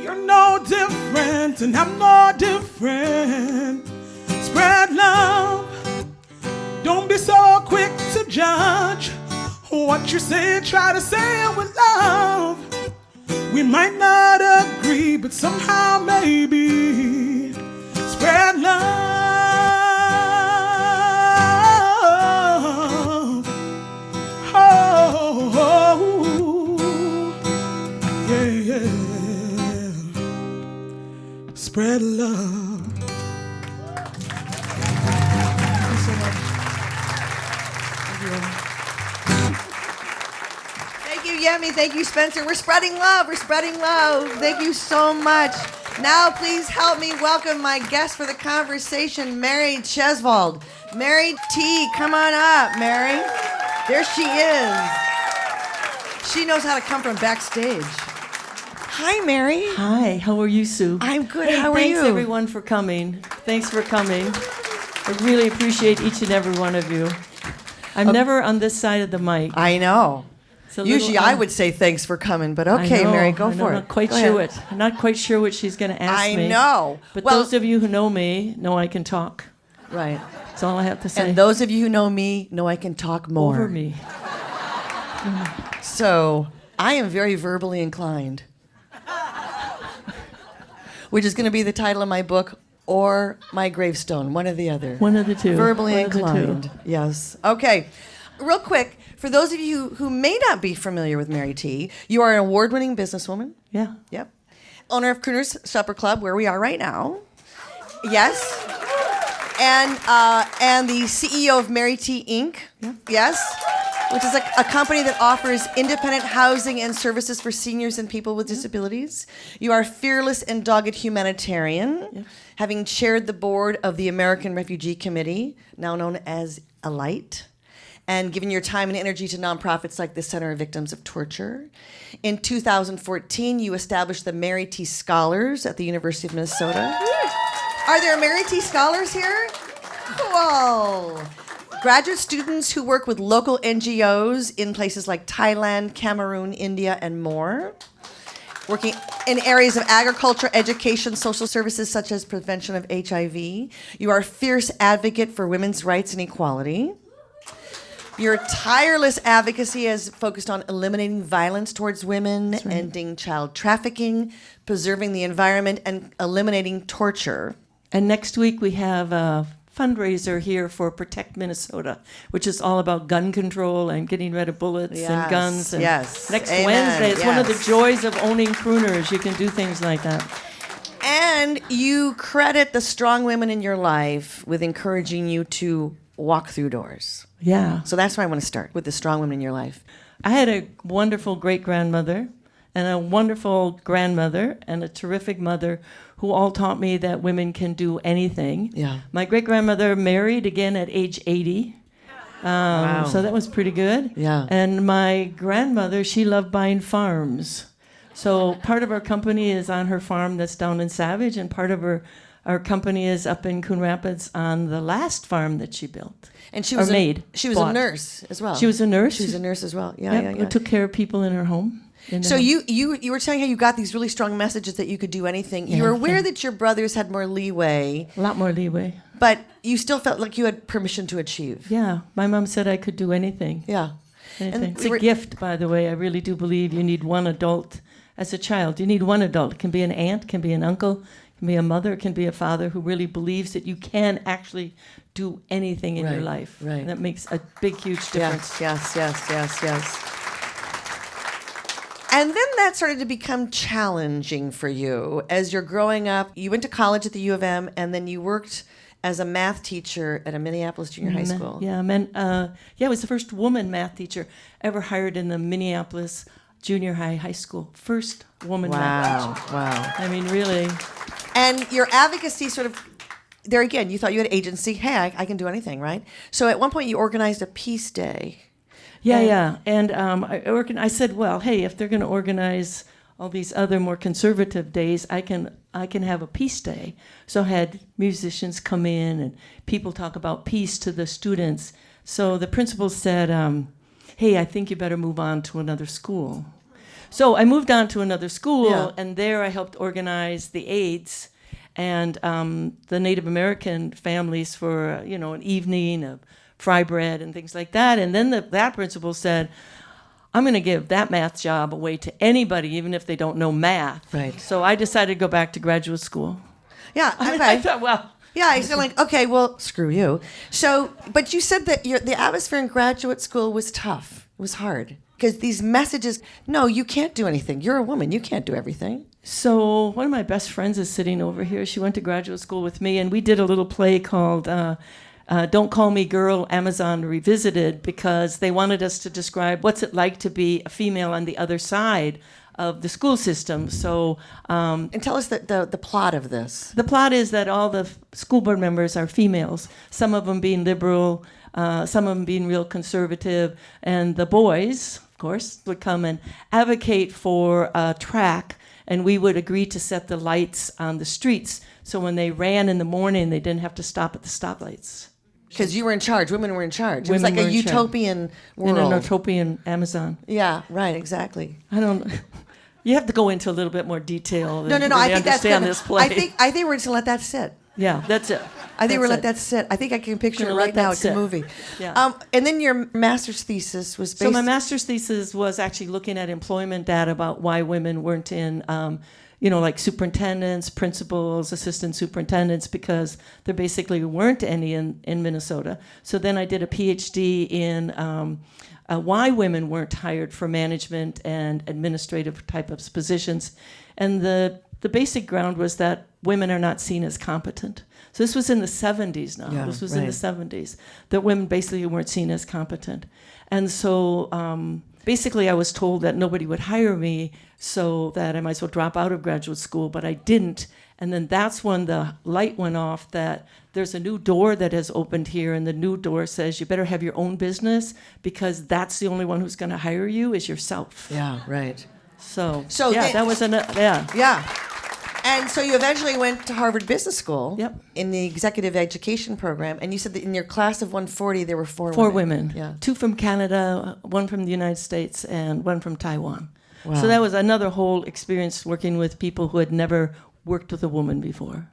You're no different, and I'm no different. Spread love, don't be so quick to judge. What you say, try to say it with love. We might not agree, but somehow maybe. Spread love. spread love. Thank you so much. Thank you, Yemi. Thank you, Spencer. We're spreading love. We're spreading love. Thank you so much. Now, please help me welcome my guest for the conversation, Mary Tjosvold. Mary T, come on up, Mary. There she is. She knows how to come from backstage. Hi, Mary. Hi, how are you, Sue? I'm good. Hey, How are you? Thanks, everyone, for coming. Thanks for coming. I really appreciate each and every one of you. I'm never on this side of the mic. I know. It's a little, Usually I would say thanks for coming, but okay, I know, Mary, go for I'm it. not quite Go sure ahead. I'm not quite sure what she's going to ask me. I know. But Well- those of you who know me know I can talk. Right. That's all I have to say. And those of you who know me know I can talk more. Over me. So I am very verbally inclined, which is going to be the title of my book or my gravestone, one or the other. One of the two. Verbally One of the two. inclined. Yes. Okay. Real quick, for those of you who may not be familiar with Mary T, you are an award-winning businesswoman. Yeah. Yep. Owner of Crooner's Supper Club, where we are right now. Yes. And the CEO of Mary T Inc. Yeah. Yes. Which is a company that offers independent housing and services for seniors and people with disabilities. You are fearless and dogged humanitarian, having chaired the board of the American Refugee Committee, now known as ALITE, and given your time and energy to nonprofits like the Center of Victims of Torture. In 2014, you established the Mary T Scholars at the University of Minnesota. Are there Mary T Scholars here? Cool. Graduate students who work with local NGOs in places like Thailand, Cameroon, India, and more. Working in areas of agriculture, education, social services such as prevention of HIV. You are a fierce advocate for women's rights and equality. Your tireless advocacy has focused on eliminating violence towards women, ending child trafficking, preserving the environment, and eliminating torture. And next week we have a fundraiser here for Protect Minnesota, which is all about gun control and getting rid of bullets and guns. And yes. Next Amen. Wednesday, it's one of the Yes. joys of owning crooners. You can do things like that. And you credit the strong women in your life with encouraging you to walk through doors. Yeah. So that's where I want to start, with the strong women in your life. I had a wonderful great-grandmother and a wonderful grandmother and a terrific mother who all taught me that women can do anything. Yeah. My great-grandmother married again at age 80. Wow. So that was pretty good. Yeah. And my grandmother, she loved buying farms. So part of our company is on her farm that's down in Savage, and part of our company is up in Coon Rapids on the last farm that she built. And she Or was made, She was a bought. nurse as well. She was a nurse. She was a nurse as well. Yeah, Yep, yeah, who yeah. took care of people in her home. So you were telling how you got these really strong messages that you could do anything. You were aware that your brothers had more leeway, A lot more leeway. but you still felt like you had permission to achieve. Yeah, my mom said I could do anything. Yeah. Anything. And It's we a were- gift, by the way. I really do believe you need one adult as a child. You need one adult. It can be an aunt, can be an uncle, can be a mother, it can be a father who really believes that you can actually do anything in your Right, life. right. And that makes a big, huge difference. Yes. And then that started to become challenging for you as you're growing up. You went to college at the U of M, and then you worked as a math teacher at a Minneapolis junior high school. Yeah, I was the first woman math teacher ever hired in the Minneapolis junior high school. First woman math teacher. Wow. I mean, really. And your advocacy sort of, there again, you thought you had agency. Hey, I can do anything, right? So at one point you organized a peace day. Yeah. And I said, well, hey, if they're going to organize all these other more conservative days, I can have a peace day. So I had musicians come in and people talk about peace to the students. So the principal said, hey, I think you better move on to another school. So I moved on to another school, and there I helped organize the AIDS and the Native American families for an evening of fry bread and things like that. And then that principal said, I'm going to give that math job away to anybody, even if they don't know math. Right. So I decided to go back to graduate school. Yeah, okay. I thought, well, Yeah, I said like, okay, well, screw you. So, but you said that the atmosphere in graduate school was tough. It was hard because these messages. No, you can't do anything. You're a woman. You can't do everything. So one of my best friends is sitting over here. She went to graduate school with me, and we did a little play called Don't Call Me Girl, Amazon Revisited, because they wanted us to describe what's it like to be a female on the other side of the school system. So, And tell us the plot of this. the plot is that all the school board members are females, some of them being liberal, some of them being real conservative, and the boys, of course, would come and advocate for a track, and we would agree to set the lights on the streets, so when they ran in the morning, they didn't have to stop at the stoplights. Because you were in charge. Women were in charge. It was Women like a were in charge. utopian world. In an utopian Amazon. Yeah, right, exactly. I don't. You have to go into a little bit more detail. No. to I really think that's understand good. this play. I think we're just gonna let that sit. Yeah, that's it. I think we're That's let it. that sit. I think I can picture it Gonna let right now. that It's a sit. movie. Yeah. And then your master's thesis was based. So my master's thesis was actually looking at employment data about why women weren't in, like superintendents, principals, assistant superintendents, because there basically weren't any in Minnesota. So then I did a PhD in why women weren't hired for management and administrative type of positions. And the basic ground was that women are not seen as competent. So this was in the 70s now. Yeah, this was in the right. 70s, that women basically weren't seen as competent. And so basically I was told that nobody would hire me, so that I might as well drop out of graduate school, but I didn't. And then that's when the light went off that there's a new door that has opened here, and the new door says you better have your own business, because that's the only one who's going to hire you is yourself. Yeah, right. So So yeah, then- that was yeah. Yeah. And so you eventually went to Harvard Business School. Yep. In the executive education program, and you said that in your class of 140 there were four Women. Yeah. 2 from Canada, 1 from the United States, and 1 from Taiwan. Wow. So that was another whole experience working with people who had never worked with a woman before.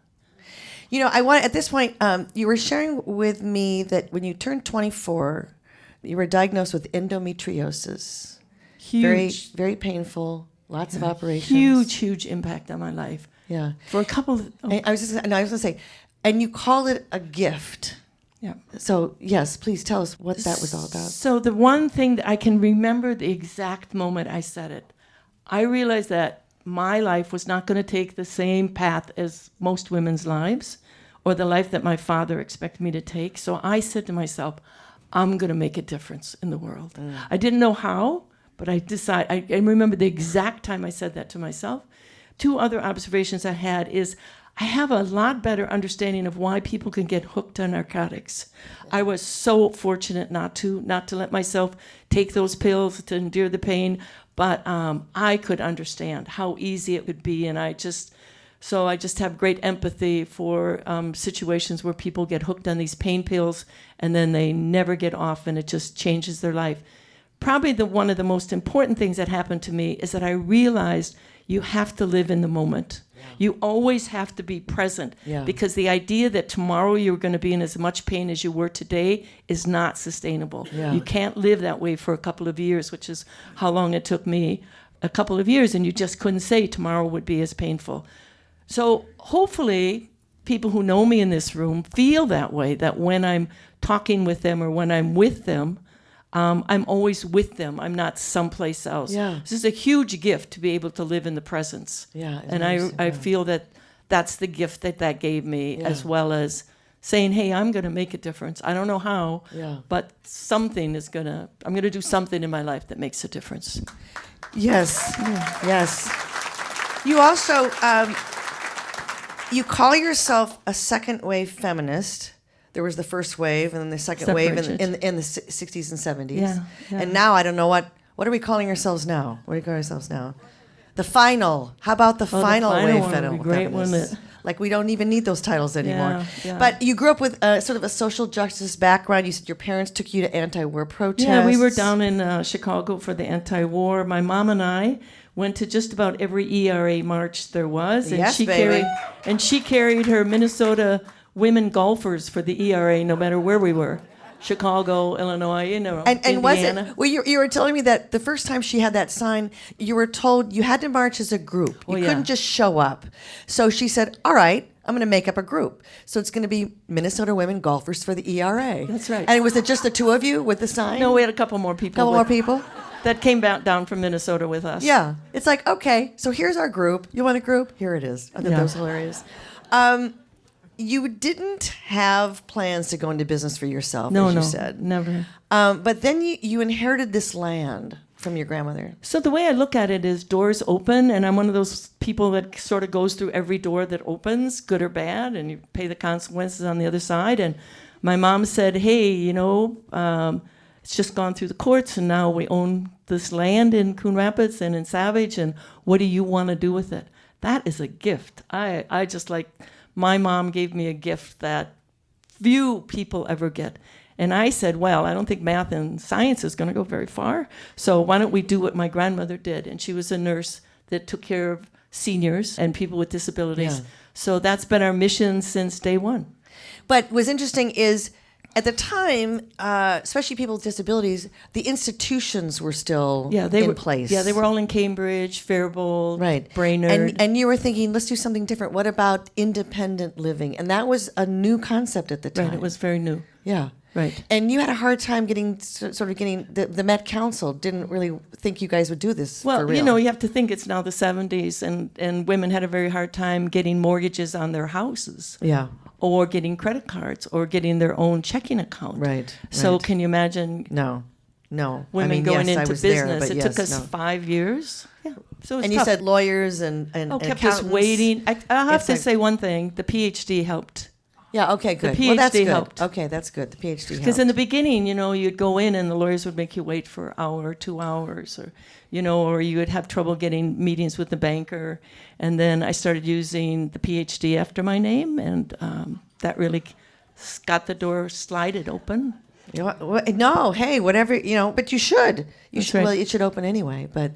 You know, I want at this point, you were sharing with me that when you turned 24, you were diagnosed with endometriosis. Huge, Very, very painful. Lots of operations. huge impact on my life. Yeah. For a couple of, And I was going to say, and you call it a gift. yeah. So yes, please tell us what that was all about. So the one thing that I can remember the exact moment I said it, I realized that my life was not going to take the same path as most women's lives, or the life that my father expected me to take. So I said to myself, I'm going to make a difference in the world. I didn't know how, but I decided. I remember the exact time I said that to myself. 2 other observations I had is I have a lot better understanding of why people can get hooked on narcotics. I was so fortunate not to let myself take those pills to endure the pain, but I could understand how easy it would be, and I just have great empathy for situations where people get hooked on these pain pills and then they never get off, and it just changes their life. Probably one of the most important things that happened to me is that I realized you have to live in the moment. Yeah. You always have to be present, because the idea that tomorrow you're going to be in as much pain as you were today is not sustainable. Yeah. You can't live that way for a couple of years, which is how long it took me, a couple of years, and you just couldn't say tomorrow would be as painful. So hopefully people who know me in this room feel that way, that when I'm talking with them or when I'm with them, I'm always with them. I'm not someplace else. Yeah. This is a huge gift to be able to live in the presence. Yeah, And I feel that that's the gift that gave me, as well as saying, hey, I'm going to make a difference. I don't know how, but I'm going to do something in my life that makes a difference. Yes, yes. You also, you call yourself a second wave feminist. There was the first wave and then the second wave in the 60s and 70s. Yeah. And now I don't know what are we calling ourselves now? What do we call ourselves now? The final. How about the final wave feminists? Like we don't even need those titles anymore. Yeah. But you grew up with sort of a social justice background. You said your parents took you to anti-war protests. Yeah, we were down in Chicago for the anti-war. My mom and I went to just about every ERA march there was, and Yes, she baby. carried her Minnesota women golfers for the ERA, no matter where we were. Chicago, Illinois, And was Indiana. it? Well, you were telling me that the first time she had that sign, you were told you had to march as a group. You couldn't just show up. So she said, "All right, I'm going to make up a group. So it's going to be Minnesota Women Golfers for the ERA." That's right. And was it just the 2 of you with the sign? No, we had a couple more people. Couple more people. that came down from Minnesota with us. Yeah. It's like, okay, so here's our group. You want a group? Here it is. I thought that was hilarious. You didn't have plans to go into business for yourself, as you said. Never. But then you inherited this land from your grandmother. So the way I look at it is doors open, and I'm one of those people that sort of goes through every door that opens, good or bad, and you pay the consequences on the other side. And my mom said, hey, it's just gone through the courts, and now we own this land in Coon Rapids and in Savage, and what do you want to do with it? That is a gift. I just like, my mom gave me a gift that few people ever get. And I said, well, I don't think math and science is going to go very far, so why don't we do what my grandmother did? And she was a nurse that took care of seniors and people with disabilities. Yeah. So that's been our mission since day one. But what's interesting is, at the time, especially people with disabilities, the institutions were still in place. Yeah, they were all in Cambridge, Faribault, right. Brainerd. And you were thinking, let's do something different. What about independent living? And that was a new concept at the time. Right, it was very new. Yeah. Right. And you had a hard time getting the Met Council didn't really think you guys would do this for real. Well, you have to think it's now the 70s, and women had a very hard time getting mortgages on their houses. Yeah. Or getting credit cards, or getting their own checking account. Right. So can you imagine? No. Women going yes, into business. It took us 5 years. Yeah. So it was and tough. you said lawyers and kept us waiting. I'll have to say one thing: the PhD helped. Yeah. Okay. Good. The PhD well, that's good. helped. Okay, that's good. The PhD helped. Because in the beginning, you'd go in and the lawyers would make you wait for an hour or 2 hours, or you would have trouble getting meetings with the banker. And then I started using the PhD after my name, and that really got the door slided open. No, hey, whatever, but you should. Right. Well, it should open anyway. But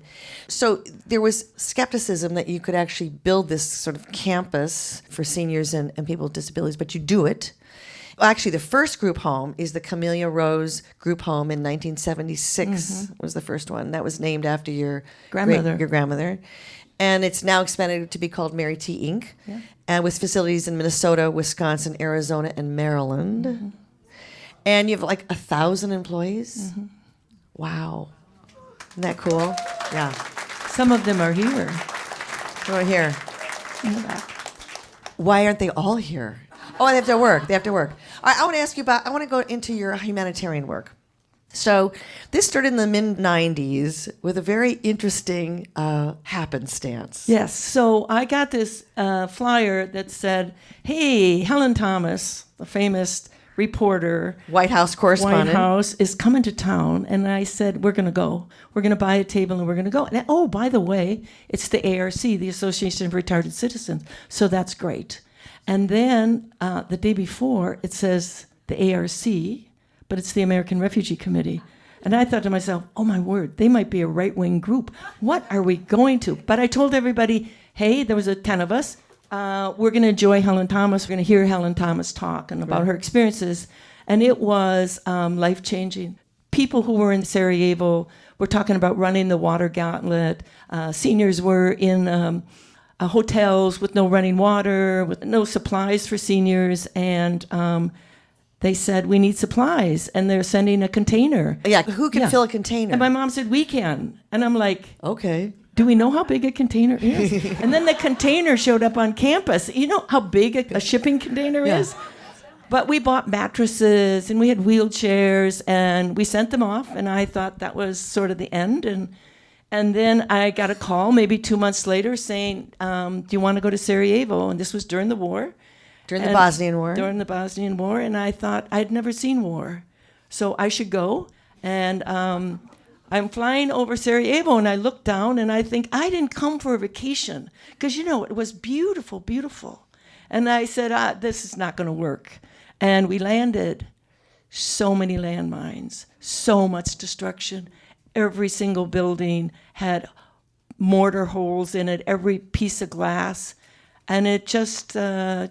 so there was skepticism that you could actually build this sort of campus for seniors and people with disabilities, but you do it. Well, actually, the first group home is the Camellia Rose Group Home in 1976 was the first one. That was named after your grandmother. Your grandmother. And it's now expanded to be called Mary T. Inc., and with facilities in Minnesota, Wisconsin, Arizona, and Maryland. Mm-hmm. And you have like 1,000 employees? Mm-hmm. Wow. Isn't that cool? Yeah. Some of them are here. Right here. In the back. Why aren't they all here? Oh, they have to work. All right, I want to ask you I want to go into your humanitarian work. So this started in the mid-'90s with a very interesting happenstance. Yes. So I got this flyer that said, hey, Helen Thomas, the famous reporter, White House correspondent, White House, is coming to town. And I said, we're going to go. We're going to buy a table and we're going to go. And, oh, by the way, it's the ARC, the Association of Retarded Citizens. So that's great. And then the day before, it says the ARC, but it's the American Refugee Committee. And I thought to myself, oh my word, they might be a right-wing group. What are we going to? But I told everybody, hey, there was 10 of us. We're going to enjoy Helen Thomas. We're going to hear Helen Thomas talk and about her experiences. And it was life-changing. People who were in Sarajevo were talking about running the water gauntlet. Seniors were in hotels with no running water, with no supplies for seniors. And they said, we need supplies. And they're sending a container. Yeah, who can fill a container? And my mom said, we can. And I'm like, okay. Do we know how big a container is? And then the container showed up on campus. You know how big a shipping container is? But we bought mattresses and we had wheelchairs and we sent them off. And I thought that was sort of the end. And then I got a call maybe 2 months later saying, do you want to go to Sarajevo? And this was during the war. During the Bosnian War. During the Bosnian War. And I thought I'd never seen war. So I should go. And I'm flying over Sarajevo, and I look down, and I think, I didn't come for a vacation. Because, it was beautiful, beautiful. And I said, this is not going to work. And we landed. So many landmines, so much destruction. Every single building had mortar holes in it, every piece of glass. And it just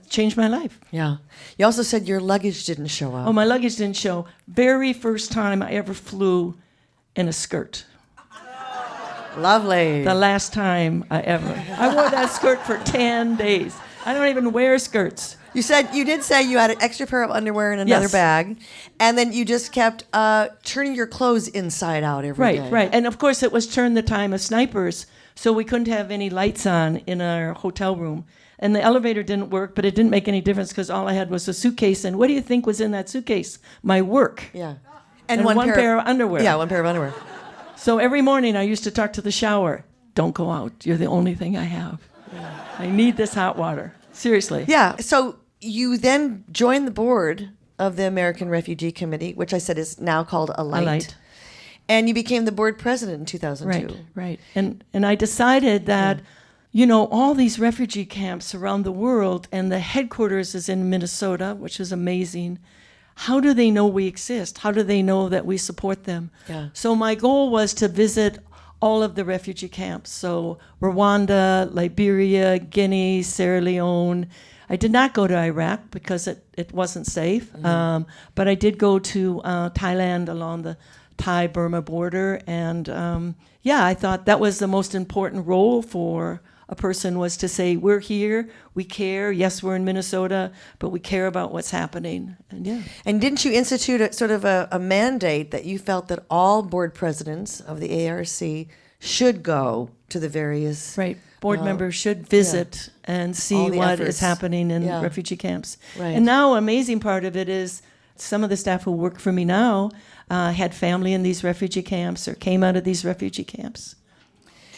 changed my life. Yeah. You also said your luggage didn't show up. Oh, my luggage didn't show. Very first time I ever flew in a skirt. Lovely. The last time I wore that skirt for 10 days. I don't even wear skirts. You did say you had an extra pair of underwear in another Yes. bag, and then you just kept turning your clothes inside out every day. Right. And of course, it was turn the time of snipers, so we couldn't have any lights on in our hotel room. And the elevator didn't work, but it didn't make any difference because all I had was a suitcase. And what do you think was in that suitcase? My work. Yeah. And one pair of underwear. Yeah, one pair of underwear. So every morning I used to talk to the shower. Don't go out. You're the only thing I have. I need this hot water. Seriously. Yeah. So you then joined the board of the American Refugee Committee, which I said is now called ALIGHT. And you became the board president in 2002. Right. And I decided that, all these refugee camps around the world, and the headquarters is in Minnesota, which is amazing. How do they know we exist? How do they know that we support them? Yeah. So my goal was to visit all of the refugee camps. So Rwanda, Liberia, Guinea, Sierra Leone. I did not go to Iraq because it wasn't safe. But I did go to Thailand along the Thai-Burma border. And I thought that was the most important role for a person, was to say, we're here, we care. Yes, we're in Minnesota, but we care about what's happening. And didn't you institute a mandate that you felt that all board presidents of the ARC should go to the various... Right. Board members should visit and see what is happening in refugee camps. Right. And now, amazing part of it is some of the staff who work for me now had family in these refugee camps or came out of these refugee camps.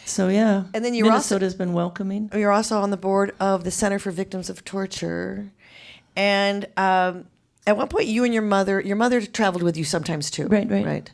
So, and then Minnesota's been welcoming. You're also on the board of the Center for Victims of Torture. And at one point, you and your mother traveled with you sometimes too. Right.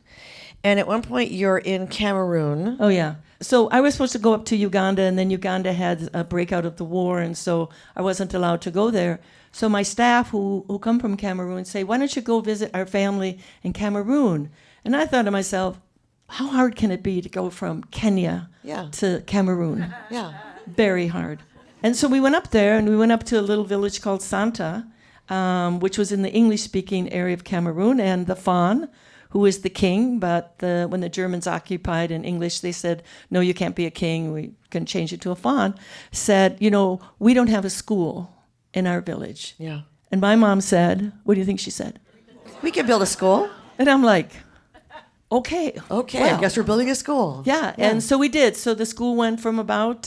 And at one point, you're in Cameroon. Oh, yeah. So I was supposed to go up to Uganda, and then Uganda had a breakout of the war, and so I wasn't allowed to go there. So my staff who come from Cameroon say, why don't you go visit our family in Cameroon? And I thought to myself, how hard can it be to go from Kenya to Cameroon? Yeah. Very hard. And so we went up there, and we went up to a little village called Santa, which was in the English-speaking area of Cameroon, and the Fawn, who is the king, but when the Germans occupied in English, they said, no, you can't be a king, we can change it to a Fawn, said, we don't have a school in our village. Yeah. And my mom said, what do you think she said? We could build a school. And I'm like, okay. I guess we're building a school. Yeah, and so we did. So the school went from about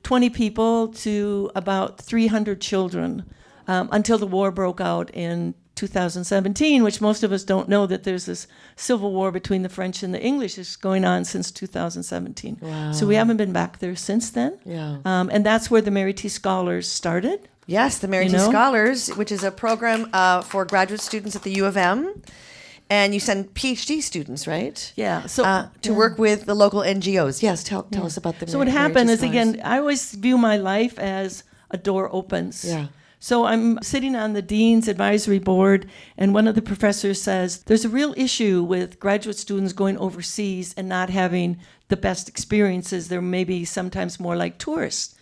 20 people to about 300 children until the war broke out in 2017, which most of us don't know that there's this civil war between the French and the English is going on since 2017. Wow. So we haven't been back there since then. Yeah. And that's where the Mary T. Scholars started. Yes, the Mary T. Scholars, which is a program for graduate students at the U of M. And you send PhD students, right? Yeah. So to work with the local NGOs. Yes, tell us about the So what happened is, again, I always view my life as a door opens. Yeah. So I'm sitting on the Dean's Advisory Board, and one of the professors says, there's a real issue with graduate students going overseas and not having the best experiences. They're maybe sometimes more like tourists.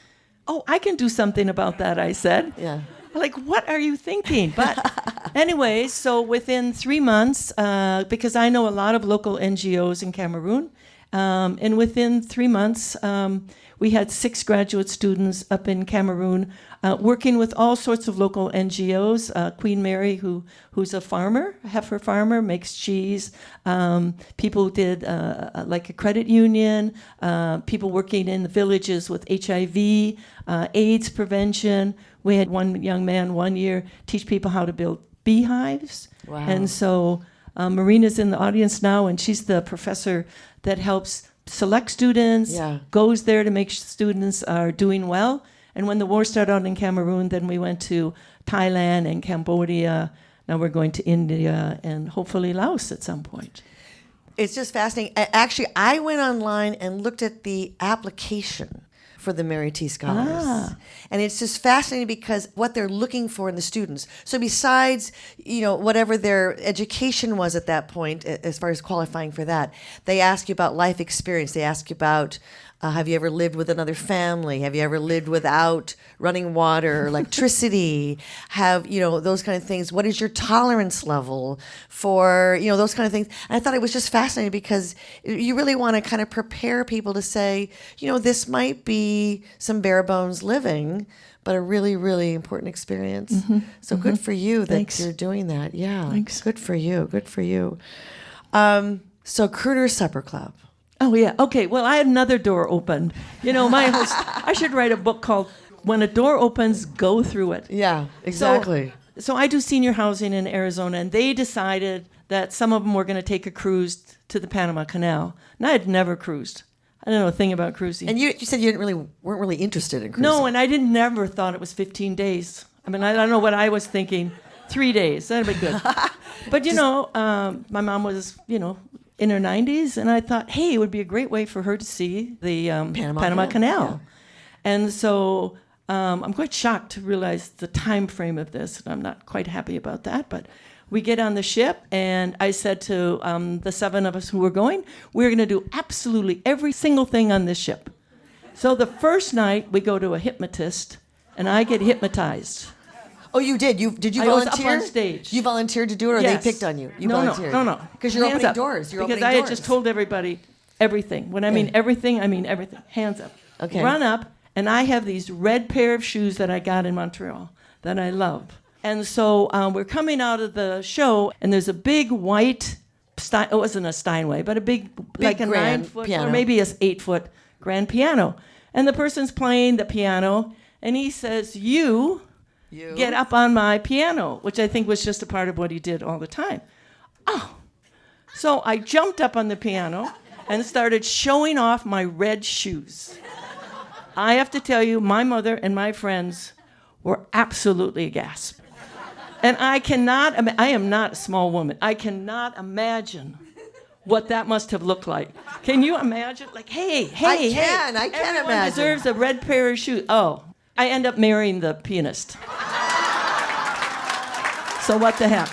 Oh, I can do something about that, I said. Yeah. Like, what are you thinking? But anyway, so within 3 months, because I know a lot of local NGOs in Cameroon, and within 3 months, we had 6 graduate students up in Cameroon working with all sorts of local NGOs. Queen Mary, who's a farmer, a heifer farmer, makes cheese. People did like a credit union, people working in the villages with HIV, AIDS prevention. We had one young man 1 year teach people how to build beehives. Wow. And so Marina's in the audience now, and she's the professor that helps select students, goes there to make sure students are doing well. And when the war started out in Cameroon, then we went to Thailand and Cambodia. Now we're going to India and hopefully Laos at some point. It's just fascinating. Actually, I went online and looked at the application for the Mary T. Scholars. And it's just fascinating because what they're looking for in the students. So besides, whatever their education was at that point, as far as qualifying for that, they ask you about life experience. They ask you about Have you ever lived with another family? Have you ever lived without running water or electricity? Have, those kind of things. What is your tolerance level for, those kind of things? And I thought it was just fascinating because you really want to kind of prepare people to say, this might be some bare bones living, but a really, really important experience. So good for you that you're doing that. Yeah. Thanks. Good for you. Good for you. So Crooner Supper Club. Oh, yeah. Okay, well, I had another door open. I should write a book called When a Door Opens, Go Through It. Yeah, exactly. So I do senior housing in Arizona, and they decided that some of them were going to take a cruise to the Panama Canal. And I had never cruised. I didn't know a thing about cruising. And you said you weren't really interested in cruising. No, and I never thought it was 15 days. I mean, I don't know what I was thinking. 3 days, that'd be good. But, my mom was, in her 90s, and I thought, hey, it would be a great way for her to see the Panama Canal. Yeah. And so I'm quite shocked to realize the time frame of this, and I'm not quite happy about that. But we get on the ship, and I said to the 7 of us who were going, we're going to do absolutely every single thing on this ship. So the first night, we go to a hypnotist, and I get hypnotized. Oh, you did? Did you I volunteer? was up on stage. You volunteered to do it, or Yes. they picked on you? You No. volunteered? Because you're Hands opening up. doors. Because I had just told everybody everything. When I mean everything, I mean everything. Hands up. Okay. Run up, and I have these red pair of shoes that I got in Montreal that I love. And so we're coming out of the show, and there's a big white, it wasn't a Steinway, but a big like a grand 9-foot piano. or maybe a 8-foot grand piano. And the person's playing the piano, and he says, you get up on my piano, which I think was just a part of what he did all the time. Oh, so I jumped up on the piano and started showing off my red shoes. I have to tell you, my mother and my friends were absolutely aghast. And I am not a small woman. I cannot imagine what that must have looked like. Can you imagine? Like, hey, I can everyone imagine. deserves a red pair of shoes. Oh, I end up marrying the pianist. So what the heck?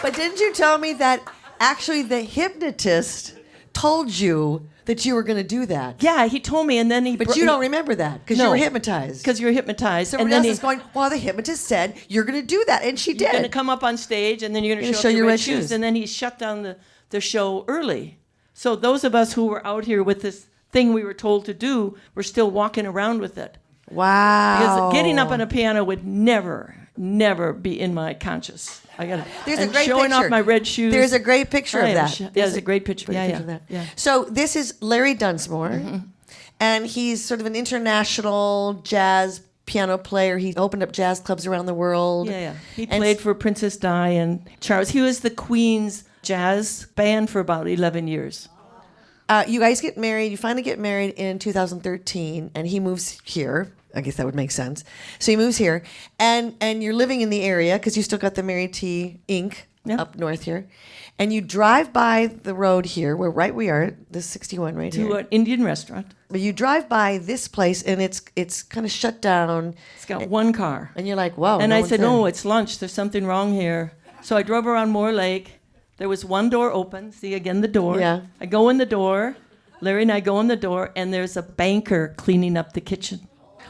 But didn't you tell me that actually the hypnotist told you that you were going to do that? Yeah, he told me, and then he... But you don't remember that because you were hypnotized. Because you were hypnotized. Someone else is going, well, the hypnotist said you're going to do that, and she You're going to did. come up on stage, and then you're going to show your red red shoes. shoes. And then he shut down the show early. So those of us who were out here with this thing we were told to do were still walking around with it. Wow. Because getting up on a piano would never be in my conscious. There's and a great showing picture. off my red shoes. There's a great picture of that. There's a great picture. Great picture of that. So this is Larry Dunsmore, and he's sort of an international jazz piano player. He opened up jazz clubs around the world. Yeah. He played for Princess Di and Charles. He was the Queen's jazz band for about 11 years. You guys get married. You finally get married in 2013, and he moves here. I guess that would make sense. So he moves here, and you're living in the area because you still got the Mary T. Inc. Up north here, and you drive by the road here, where we are, this 61 right here. To an Indian restaurant. But you drive by this place, and it's kind of shut down. It's got one car. And you're like, whoa. And no I one's said, there. no, it's lunch. There's something wrong here. So I drove around Moore Lake. There was one door open. See, again, the door. Yeah. I go in the door. Larry and I go in the door, and there's a banker cleaning up the kitchen.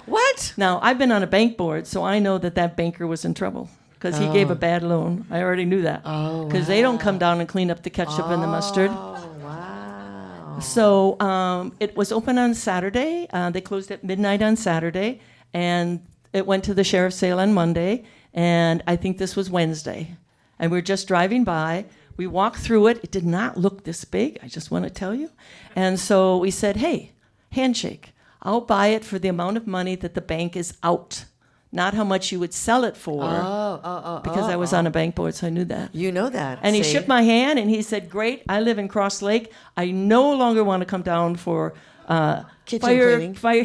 What? Now, I've been on a bank board, so I know that banker was in trouble because he gave a bad loan. I already knew that. Oh, because they don't come down and clean up the ketchup and the mustard. Oh, wow. So it was open on Saturday. They closed at midnight on Saturday, and it went to the sheriff's sale on Monday, and I think this was Wednesday. And we're just driving by. We walked through it. It did not look this big, I just want to tell you. And so we said, hey, handshake. I'll buy it for the amount of money that the bank is out, not how much you would sell it for. Because I was on a bank board, so I knew that. You know that. And he see? shook my hand, and he said, great, I live in Cross Lake. I no longer want to come down for Kitchen fire cleaning. drill,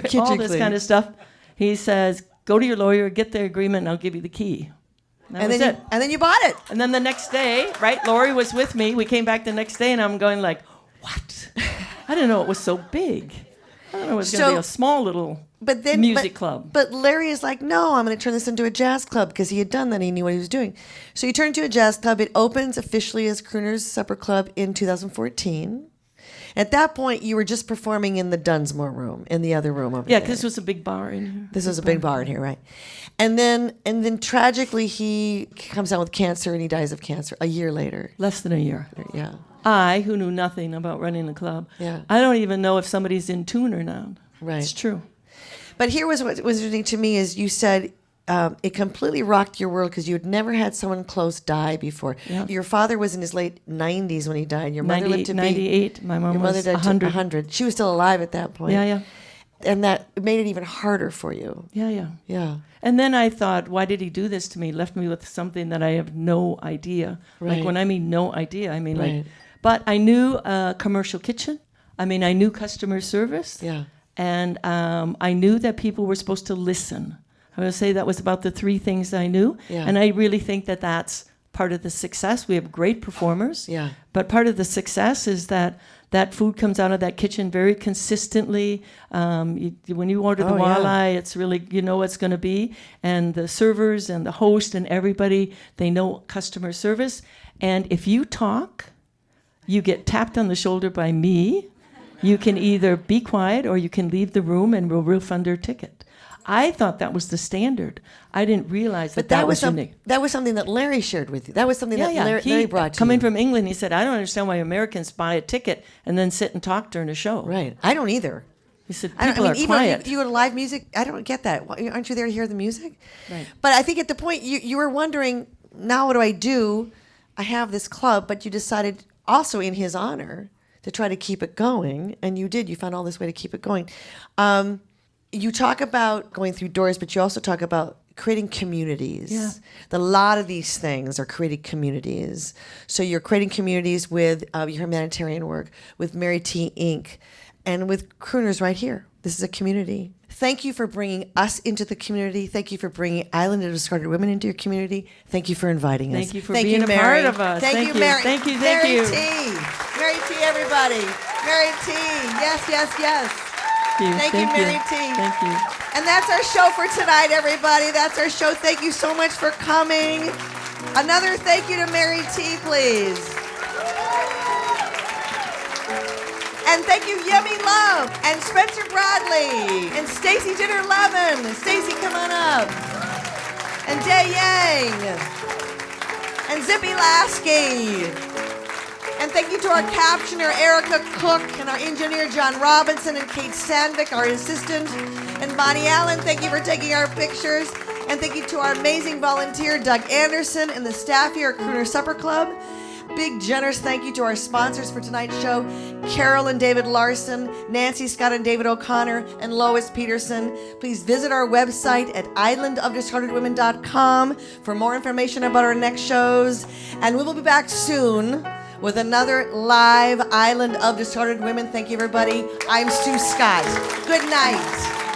Kitchen all this cleaning. kind of stuff. He says, go to your lawyer, get the agreement, and I'll give you the key. That was it. And then you bought it. And then the next day, right, Lori was with me. We came back the next day, and I'm going like, what? I didn't know it was so big. I don't know it was going to be a small little music club. But Larry is like, no, I'm going to turn this into a jazz club because he had done that. He knew what he was doing. So he turned to a jazz club. It opens officially as Crooner's Supper Club in 2014. At that point, you were just performing in the Dunsmore room, in the other room over Yeah, there. because this was a big bar in here. This was a big bar in here, right? And then tragically, he comes down with cancer and he dies of cancer a year later. Less than a year. Yeah. I, who knew nothing about running a club, Yeah. I don't even know if somebody's in tune or not. Right. It's true. But here was what was interesting to me is you said it completely rocked your world because you had never had someone close die before. Yeah. Your father was in his late 90s when he died. Your mother lived to be 98. My mom your mother was died 100. 100. She was still alive at that point. Yeah, yeah. And that made it even harder for you. Yeah, yeah. Yeah. And then I thought, why did he do this to me? Left me with something that I have no idea. Right. Like when I mean no idea, I mean Right. like, but I knew a commercial kitchen. I mean, I knew customer service. Yeah. And I knew that people were supposed to listen. I would say that was about the three things I knew. Yeah. And I really think that that's part of the success. We have great performers. Yeah. But part of the success is that that food comes out of that kitchen very consistently. When you order the Oh, yeah. walleye, it's really, you know what's going to be. And the servers and the host and everybody, they know customer service. And if you talk, you get tapped on the shoulder by me. You can either be quiet or you can leave the room and we'll refund your ticket. I thought that was the standard. I didn't realize that that was unique. That was something that Larry shared with you. That was something that Larry brought to coming you. from England, he said, I don't understand why Americans buy a ticket and then sit and talk during a show. Right. I don't either. He said, I people mean, are even quiet. you go to live music, I don't get that. Aren't you there to hear the music? Right. But I think at the point you were wondering, now what do I do? I have this club, but you decided also in his honor to try to keep it going, and you did. You found all this way to keep it going. You talk about going through doors, but you also talk about creating communities. Yeah. A lot of these things are creating communities. So you're creating communities with your humanitarian work, with Mary T. Inc., and with Crooners right here. This is a community. Thank you for bringing us into the community. Thank you for bringing Island of Discarded Women into your community. Thank you for inviting us. Thank you for being a part of us. Thank you, Mary. Thank you, Mary you. T. Mary T, everybody. Mary T. Yes, yes, yes. Thank you, Mary T. Thank you. And that's our show for tonight, everybody. That's our show. Thank you so much for coming. Another thank you to Mary T, please. And thank you, Yemi Love, and Spencer Bradley, and Stacey Dinner-Levin. Stacey, come on up. And Dae Yang, and Zippy Laske. And thank you to our captioner, Erica Cook, and our engineer, John Robinson, and Kate Sandvik, our assistant, and Bonnie Allen. Thank you for taking our pictures. And thank you to our amazing volunteer, Doug Anderson, and the staff here at Crooner Supper Club. Big, generous thank you to our sponsors for tonight's show, Carol and David Larson, Nancy Scott and David O'Connor, and Lois Peterson. Please visit our website at islandofdiscardedwomen.com for more information about our next shows. And we will be back soon with another live Island of Discarded Women. Thank you, everybody. I'm Sue Scott. Good night.